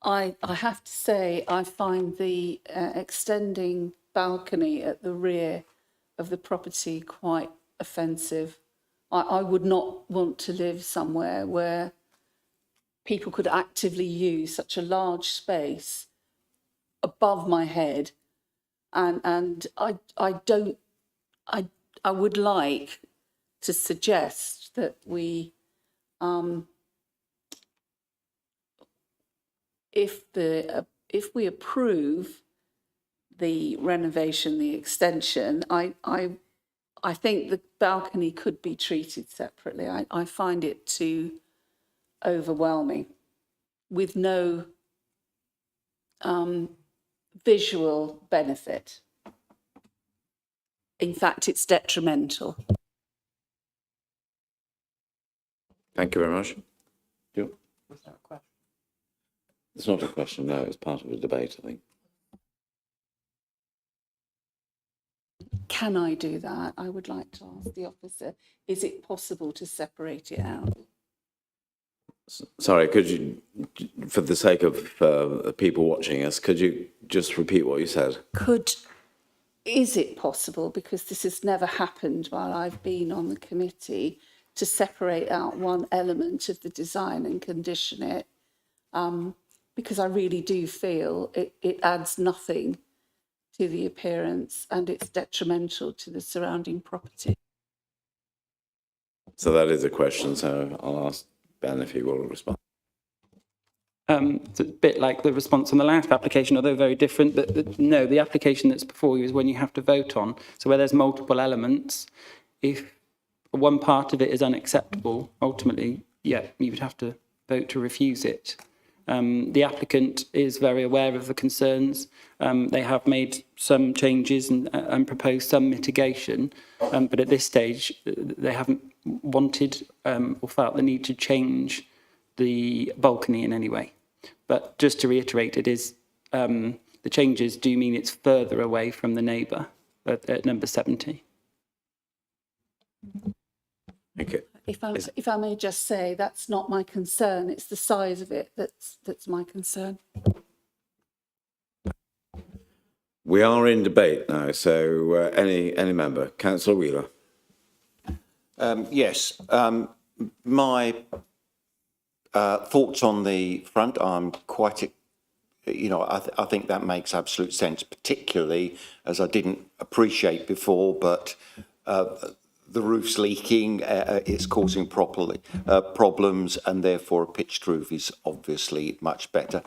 I have to say I find the extending balcony at the rear of the property quite offensive. I would not want to live somewhere where people could actively use such a large space above my head, and I would like to suggest that we if we approve the renovation, the extension, I think the balcony could be treated separately. I find it too overwhelming with no visual benefit. In fact, it's detrimental. Thank you very much. Was that a question? It's not a question, no, it's part of the debate, I think. Can I do that? I would like to ask the officer, is it possible to separate it out? Sorry, could you, for the sake of people watching us, could you just repeat what you said? Is it possible, because this has never happened while I've been on the committee, to separate out one element of the design and condition it? Because I really do feel it adds nothing to the appearance and it's detrimental to the surrounding property. So that is a question, so I'll ask Ben if he will respond. It's a bit like the response on the last application, although very different. But no, the application that's before you is when you have to vote on. So where there's multiple elements, if one part of it is unacceptable, ultimately, yeah, you would have to vote to refuse it. The applicant is very aware of the concerns. They have made some changes and proposed some mitigation, but at this stage, they haven't wanted or felt the need to change the balcony in any way. But just to reiterate, it is the changes do mean it's further away from the neighbour at number 70. Okay. If I may just say, that's not my concern. It's the size of it that's my concern. We are in debate now, so any member, Councillor Wheeler. Yes, my thoughts on the front, I'm quite, I think that makes absolute sense, particularly as I didn't appreciate before, but the roof's leaking, it's causing problems, and therefore a pitched roof is obviously much better.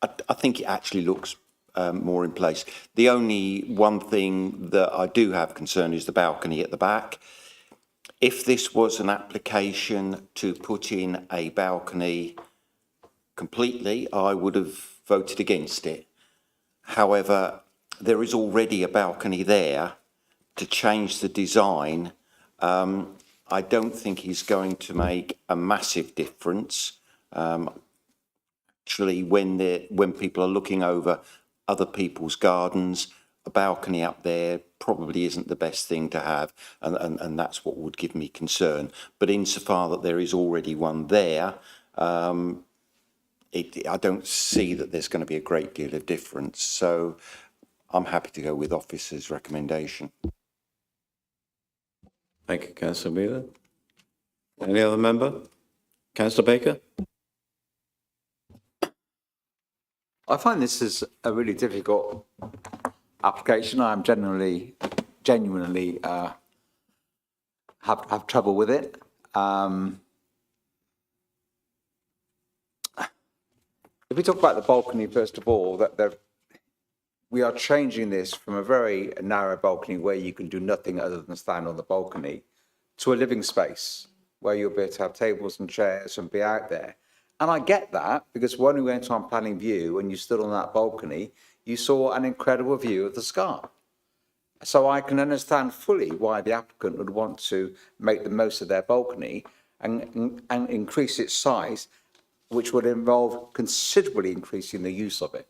I think it actually looks more in place. The only one thing that I do have concern is the balcony at the back. If this was an application to put in a balcony completely, I would have voted against it. However, there is already a balcony there. To change the design, I don't think is going to make a massive difference. Actually, when people are looking over other people's gardens, a balcony up there probably isn't the best thing to have, and that's what would give me concern. But insofar that there is already one there, I don't see that there's going to be a great deal of difference. So I'm happy to go with officer's recommendation. Thank you, Councillor Wheeler. Any other member? Councillor Baker? I find this is a really difficult application. I'm genuinely have trouble with it. If we talk about the balcony, first of all, we are changing this from a very narrow balcony where you can do nothing other than stand on the balcony to a living space where you'll be able to have tables and chairs and be out there. And I get that, because when we went on planning view and you stood on that balcony, you saw an incredible view of the Scarp. So I can understand fully why the applicant would want to make the most of their balcony and increase its size, which would involve considerably increasing the use of it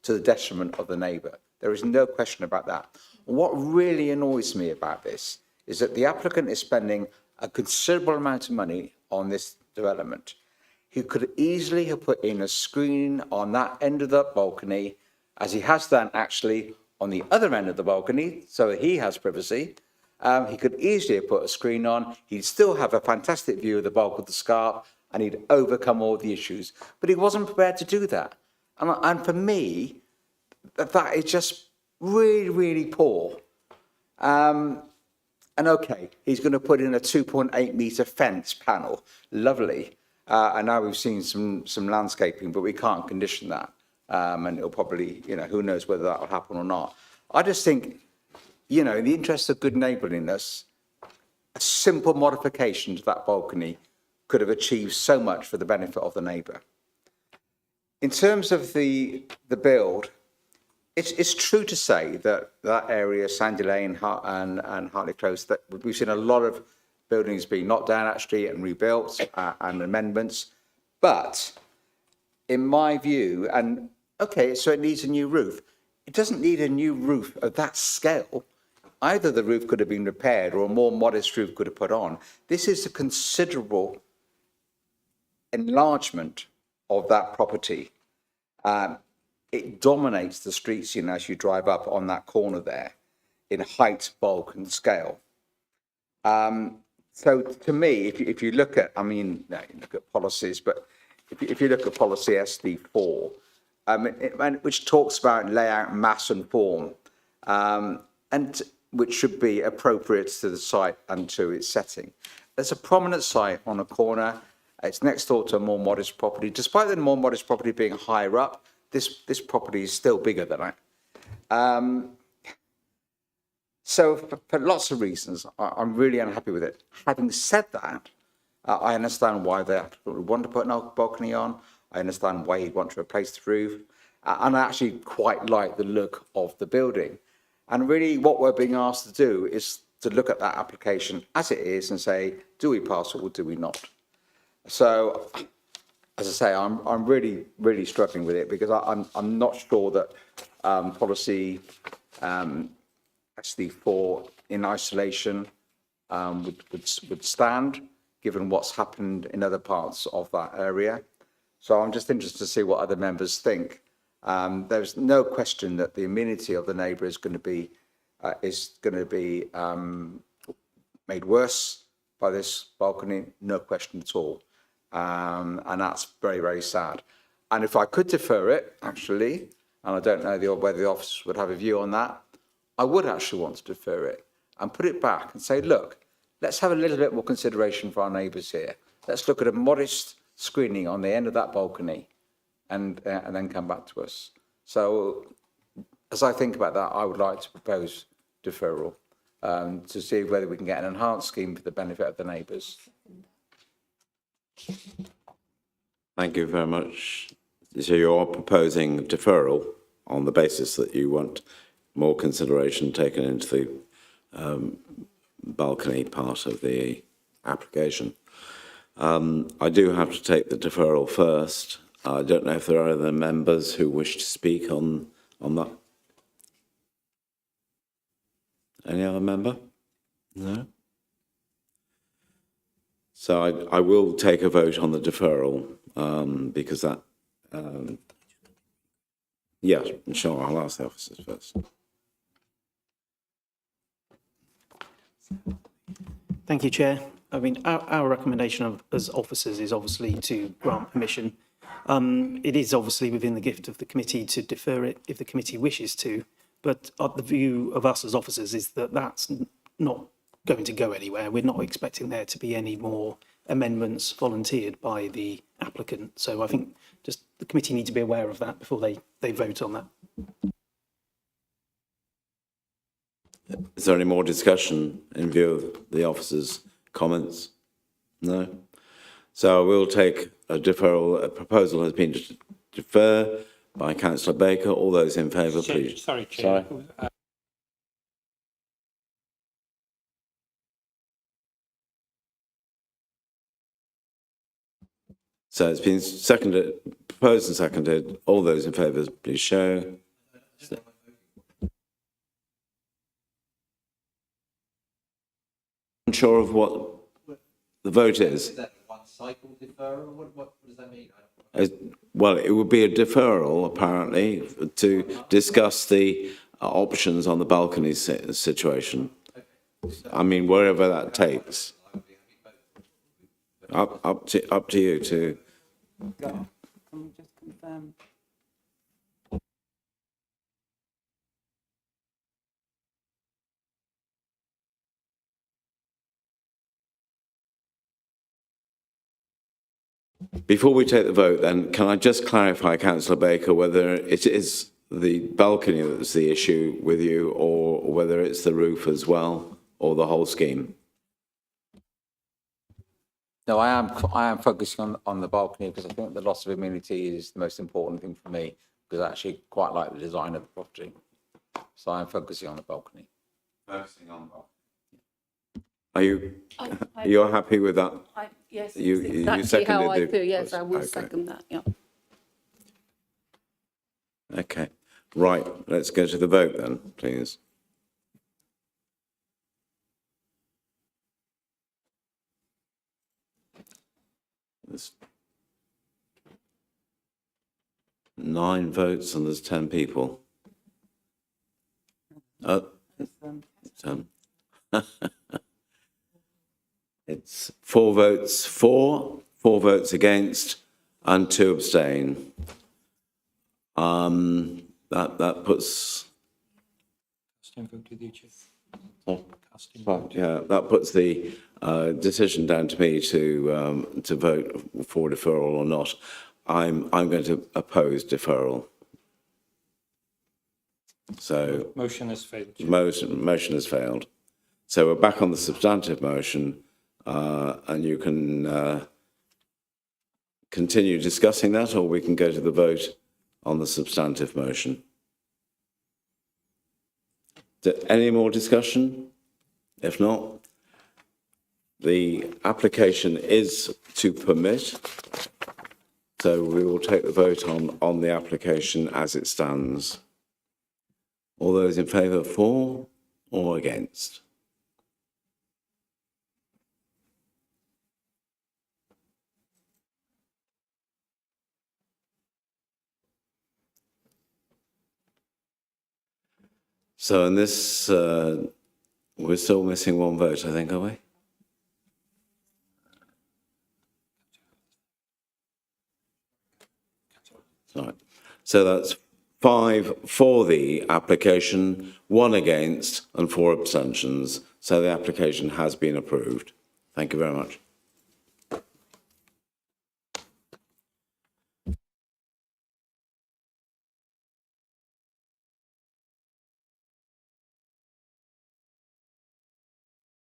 to the detriment of the neighbour. There is no question about that. What really annoys me about this is that the applicant is spending a considerable amount of money on this development. He could easily have put in a screen on that end of the balcony, as he has done actually on the other end of the balcony, so he has privacy. He could easily have put a screen on. He'd still have a fantastic view of the bulk of the Scarp, and he'd overcome all the issues. But he wasn't prepared to do that. And for me, that is just really, really poor. And okay, he's going to put in a 2.8 metre fence panel. Lovely. And now we've seen some landscaping, but we can't condition that. And it'll probably, who knows whether that will happen or not. I just think, in the interest of good neighbourliness, a simple modification to that balcony could have achieved so much for the benefit of the neighbour. In terms of the build, it's true to say that that area, Sandy Lane and Hartley Close, that we've seen a lot of buildings being knocked down actually and rebuilt and amendments. But in my view, and okay, so it needs a new roof. It doesn't need a new roof of that scale. Either the roof could have been repaired or a more modest roof could have put on. This is a considerable enlargement of that property. It dominates the street scene as you drive up on that corner there in height, bulk and scale. So to me, if you look at, you look at policies, but if you look at policy SD4, which talks about layout, mass and form, and which should be appropriate to the site and to its setting. There's a prominent site on a corner. It's next door to a more modest property. Despite the more modest property being higher up, this property is still bigger than it. So for lots of reasons, I'm really unhappy with it. Having said that, I understand why they would want to put an balcony on. I understand why you'd want to replace the roof. And I actually quite like the look of the building. And really what we're being asked to do is to look at that application as it is and say, do we pass it or do we not? So, as I say, I'm really, really struggling with it because I'm not sure that policy SD4 in isolation would stand, given what's happened in other parts of that area. So I'm just interested to see what other members think. There's no question that the amenity of the neighbour is going to be made worse by this balcony, no question at all. And that's very, very sad. And if I could defer it, actually, and I don't know whether the officers would have a view on that, I would actually want to defer it and put it back and say, look, let's have a little bit more consideration for our neighbours here. Let's look at a modest screening on the end of that balcony and then come back to us. So as I think about that, I would like to propose deferral to see whether we can get an enhanced scheme for the benefit of the neighbours. Thank you very much. So you're proposing deferral on the basis that you want more consideration taken into the balcony part of the application. I do have to take the deferral first. I don't know if there are other members who wish to speak on that. Any other member? No? So I will take a vote on the deferral because that, yeah, sure, I'll ask the officers first. Thank you, Chair. I mean, our recommendation as officers is obviously to grant permission. It is obviously within the gift of the committee to defer it if the committee wishes to, but the view of us as officers is that that's not going to go anywhere. We're not expecting there to be any more amendments volunteered by the applicant. So I think just the committee need to be aware of that before they vote on that. Is there any more discussion in view of the officers' comments? No? So we'll take a deferral. A proposal has been to defer by Councillor Baker. All those in favour, please. Sorry, Chair. Sorry. So it's been seconded, proposed and seconded. All those in favour, please show. Unsure of what the vote is. Is that one cycle deferral? What does that mean? Well, it would be a deferral, apparently, to discuss the options on the balcony situation. I mean, wherever that takes. Up to you to. Can we just confirm? Before we take the vote, then, can I just clarify, Councillor Baker, whether it is the balcony that's the issue with you, or whether it's the roof as well, or the whole scheme? No, I am focusing on the balcony because I think the loss of amenity is the most important thing for me, because I actually quite like the design of the property. So I am focusing on the balcony. Focusing on the balcony. Are you? You're happy with that? Yes, you exactly how I the, feel. Yes, I will okay. second that. Yeah. Okay. Right. Let's go to the vote then, please. There's 9 votes and there's 10 people. 10. It's 4 votes for, 4 votes against, and 2 abstain. That puts. Yeah, that puts the decision down to me to vote for deferral or not. I'm going to oppose deferral. So Motion has failed. Motion has failed. So we're back on the substantive motion, and you can continue discussing that, or we can go to the vote on the substantive motion. Any more discussion? If not, the application is to permit. So we will take the vote on the application as it stands. All those in favour, for or against? So in this, we're still missing 1 vote, I think, are we? Right. So that's 5 for the application, 1 against, and 4 abstentions. So the application has been approved. Thank you very much.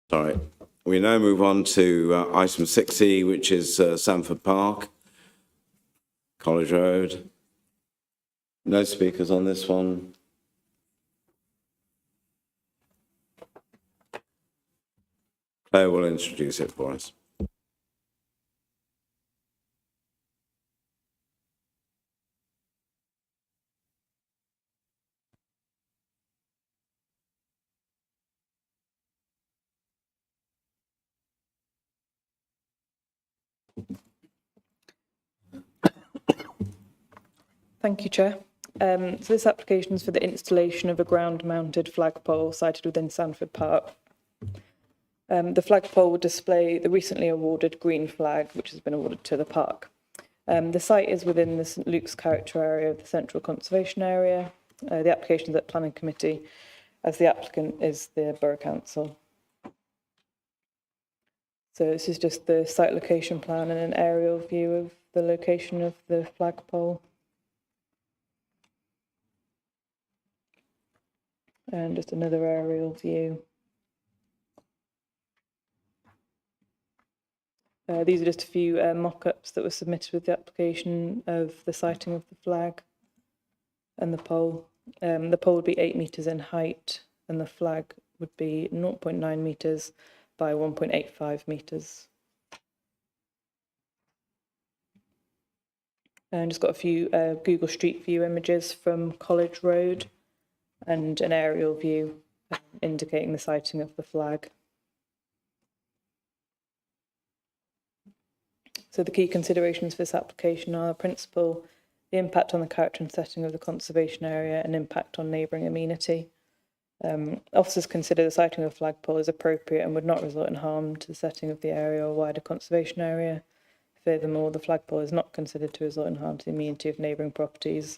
Sorry. We now move on to item 6E, which is Sanford Park, College Road. No speakers on this one. Claire will introduce it for us. Thank you, Chair. So this application is for the installation of a ground-mounted flagpole sited within Sanford Park. The flagpole will display the recently awarded green flag, which has been awarded to the park. The site is within the St Luke's character area of the Central Conservation Area. The application is at Planning Committee, as the applicant is the Borough Council. So this is just the site location plan and an aerial view of the location of the flagpole. And just another aerial view. These are just a few mock-ups that were submitted with the application of the siting of the flag and the pole. The pole would be 8 metres in height and the flag would be 0.9 metres by 1.85 metres. And just got a few Google Street View images from College Road and an aerial view indicating the siting of the flag. So the key considerations for this application are principal, the impact on the character and setting of the conservation area and impact on neighbouring amenity. Officers consider the siting of a flagpole as appropriate and would not result in harm to the setting of the area or wider conservation area. Furthermore, the flagpole is not considered to result in harm to the amenity of neighbouring properties.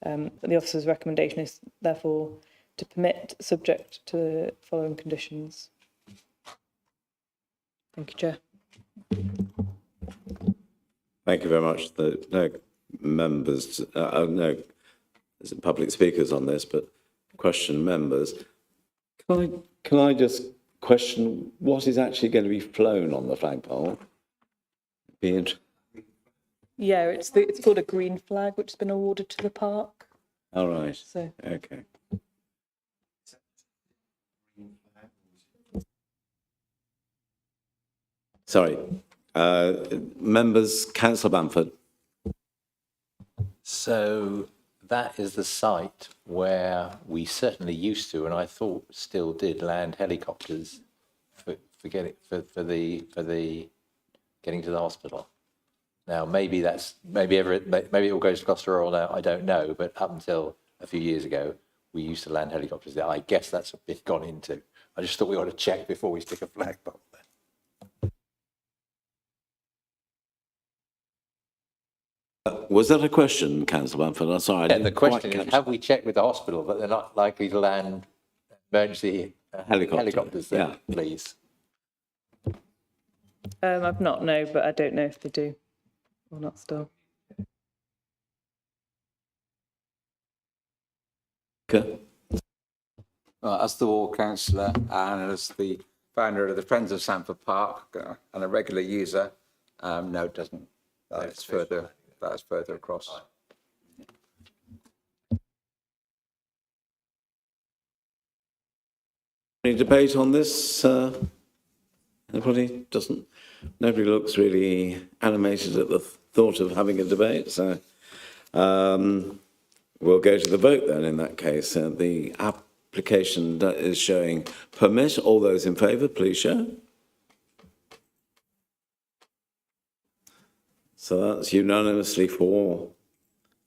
The officer's recommendation is therefore to permit, subject to the following conditions. Thank you, Chair. Thank you very much. No members, no public speakers on this, but question members. Can I just question what is actually going to be flown on the flagpole? Yeah, it's called a green flag, which has been awarded to the park. All right. So okay. Sorry. Members, Councillor Bamford. So that is the site where we certainly used to, and I thought still did, land helicopters for getting to the hospital. Now maybe it all goes to Gloucestershire or now, I don't know, but up until a few years ago we used to land helicopters there. I guess that's a bit gone into. I just thought we ought to check before we stick a flagpole there. Was that a question, Councillor Bamford? I'm sorry. The question is, have we checked with the hospital that they're not likely to land emergency helicopters there, please? I've not, no, but I don't know if they do or not still. Okay. As the ward councillor and as the founder of the Friends of Sanford Park and a regular user, no, it doesn't. That's further across. Any debate on this? Anybody? Nobody looks really animated at the thought of having a debate, so we'll go to the vote then in that case. The application that is showing permit. All those in favour, please show. So that's unanimously for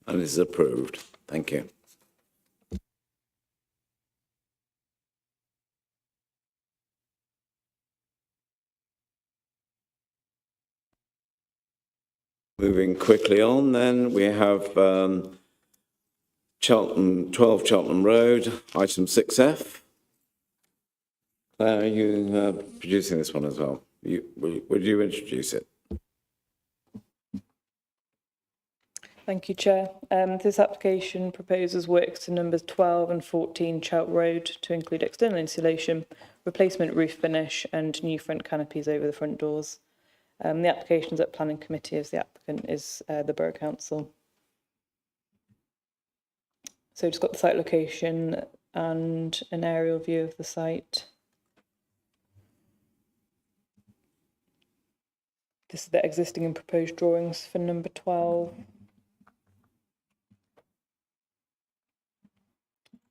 and is approved. Thank you. Moving quickly on then, we have 12 Cheltenham Road, item 6F. Claire, are you producing this one as well? Would you introduce it? Thank you, Chair. This application proposes works to numbers 12 and 14 Chelt Road to include external insulation, replacement roof finish and new front canopies over the front doors. The application is at Planning Committee as the applicant is the Borough Council. So just got the site location and an aerial view of the site. This is the existing and proposed drawings for number 12.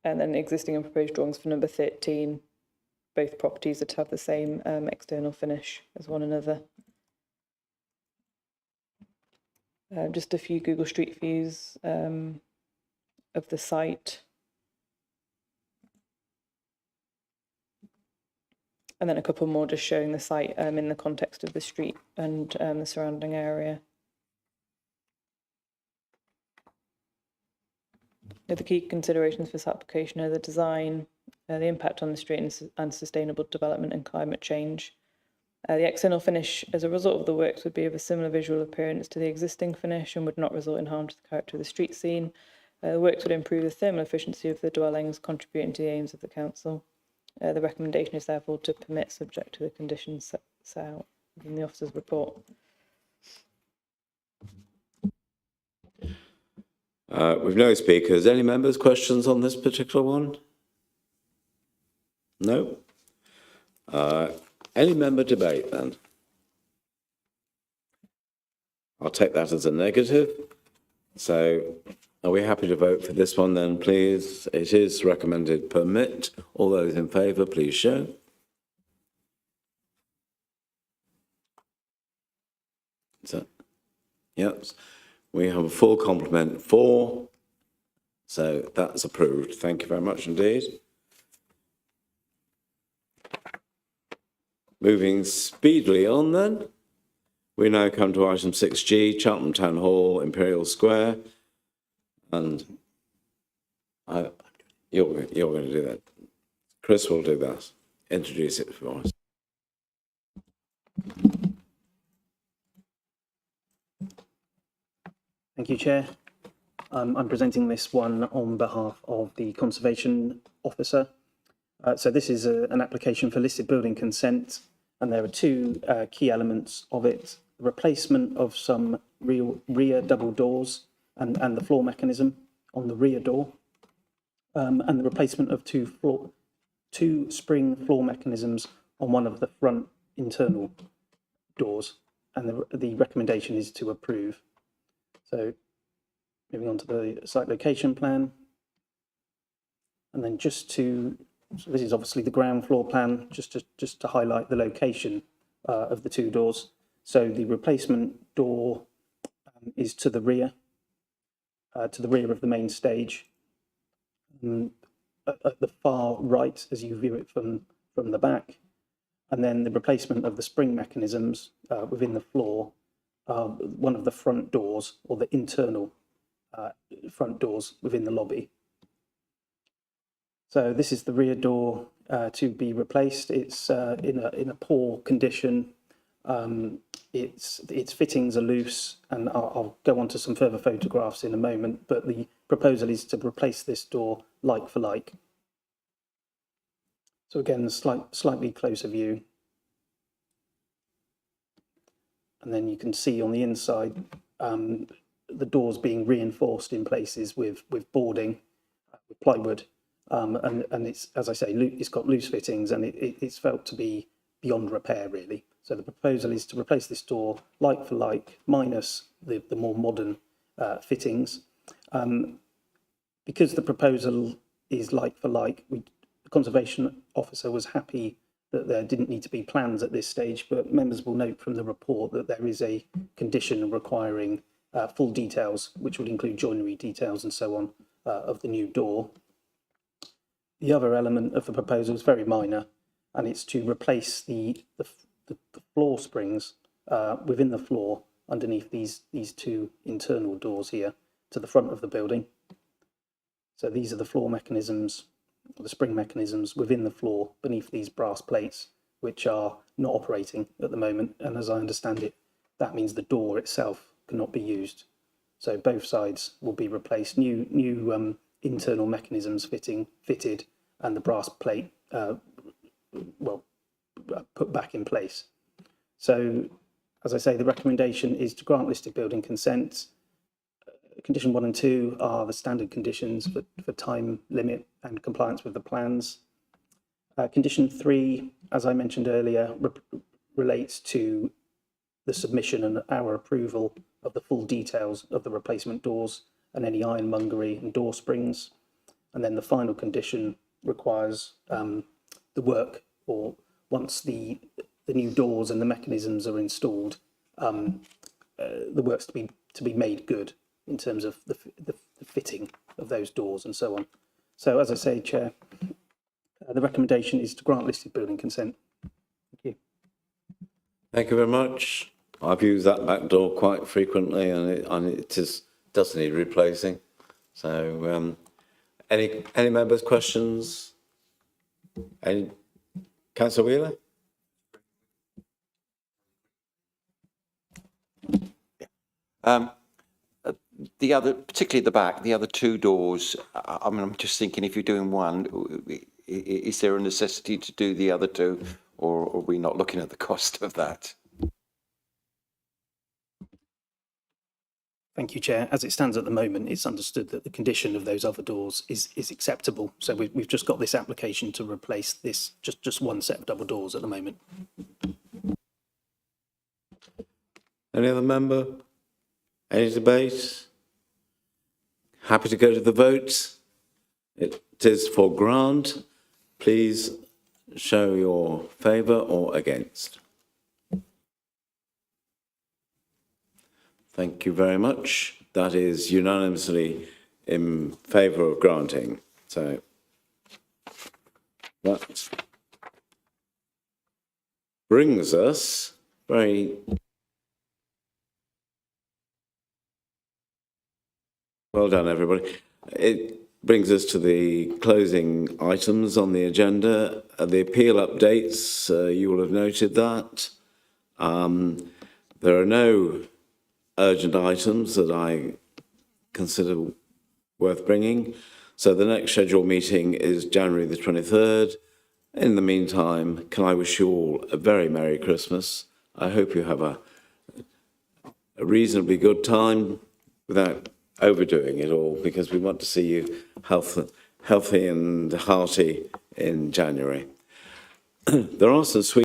And then existing and proposed drawings for number 13. Both properties that have the same external finish as one another. Just a few Google Street views of the site. And then a couple more just showing the site in the context of the street and the surrounding area. The key considerations for this application are the design, the impact on the street and sustainable development and climate change. The external finish as a result of the works would be of a similar visual appearance to the existing finish and would not result in harm to the character of the street scene. The works would improve the thermal efficiency of the dwellings, contributing to the aims of the council. The recommendation is therefore to permit subject to the conditions set out in the officer's report. With no speakers, any members' questions on this particular one? No? Any member debate then? I'll take that as a negative. So are we happy to vote for this one then, please? It is recommended permit. All those in favour, please show. Is that? Yep. We have a full complement for, so that's approved. Thank you very much indeed. Moving speedily on then, we now come to item 6G, Cheltenham Town Hall, Imperial Square, and you're going to do that. Chris will do that. Introduce it for us. Thank you, Chair. I'm presenting this one on behalf of the Conservation Officer. So this is an application for listed building consent, and there are two key elements of it. The replacement of some rear double doors and the floor mechanism on the rear door, and the replacement of two spring floor mechanisms on one of the front internal doors, and the recommendation is to approve. So moving on to the site location plan. And then so this is obviously the ground floor plan, just to highlight the location of the two doors. So the replacement door is to the rear of the main stage. At the far right, as you view it from the back. And then the replacement of the spring mechanisms within the floor, one of the front doors or the internal front doors within the lobby. So this is the rear door to be replaced. It's in a poor condition. Its fittings are loose, and I'll go on to some further photographs in a moment, but the proposal is to replace this door like for like. So again, slightly closer view. And then you can see on the inside, the doors being reinforced in places with boarding, with plywood. And it's, as I say, it's got loose fittings, and it's felt to be beyond repair, really. So the proposal is to replace this door like for like, minus the more modern fittings. Because the proposal is like for like, the Conservation Officer was happy that there didn't need to be plans at this stage, but members will note from the report that there is a condition requiring full details, which would include joinery details and so on, of the new door. The other element of the proposal is very minor, and it's to replace the floor springs within the floor underneath these two internal doors here to the front of the building. So these are the floor mechanisms the spring mechanisms within the floor beneath these brass plates, which are not operating at the moment. And as I understand it, that means the door itself cannot be used. So both sides will be replaced, new internal mechanisms fitted, and the brass plate, put back in place. So, as I say, the recommendation is to grant listed building consent. Condition 1 and 2 are the standard conditions for time limit and compliance with the plans. Condition 3, as I mentioned earlier, relates to the submission and our approval of the full details of the replacement doors and any ironmongery and door springs. And then the final condition requires the work, or once the new doors and the mechanisms are installed, the work's to be made good in terms of the fitting of those doors and so on. So, as I say, Chair, the recommendation is to grant listed building consent. Thank you. Thank you very much. I've used that back door quite frequently, and it does need replacing. So, any members' questions? Any? Councillor Wheeler? The other, particularly at the back, the other two doors, I mean, I'm just thinking, if you're doing one, is there a necessity to do the other two, or are we not looking at the cost of that? Thank you, Chair. As it stands at the moment, it's understood that the condition of those other doors is acceptable. So we've just got this application to replace this, just one set of double doors at the moment. Any other member? Any debate? Happy to go to the vote. It is for grant. Please show your favour or against. Thank you very much. That is unanimously in favour of granting. So that brings us very well done, everybody. It brings us to the closing items on the agenda. The appeal updates, you will have noted that. There are no urgent items that I consider worth bringing. So the next scheduled meeting is January the 23rd. In the meantime, can I wish you all a very Merry Christmas. I hope you have a reasonably good time without overdoing it all, because we want to see you healthy and hearty in January. There are some sweet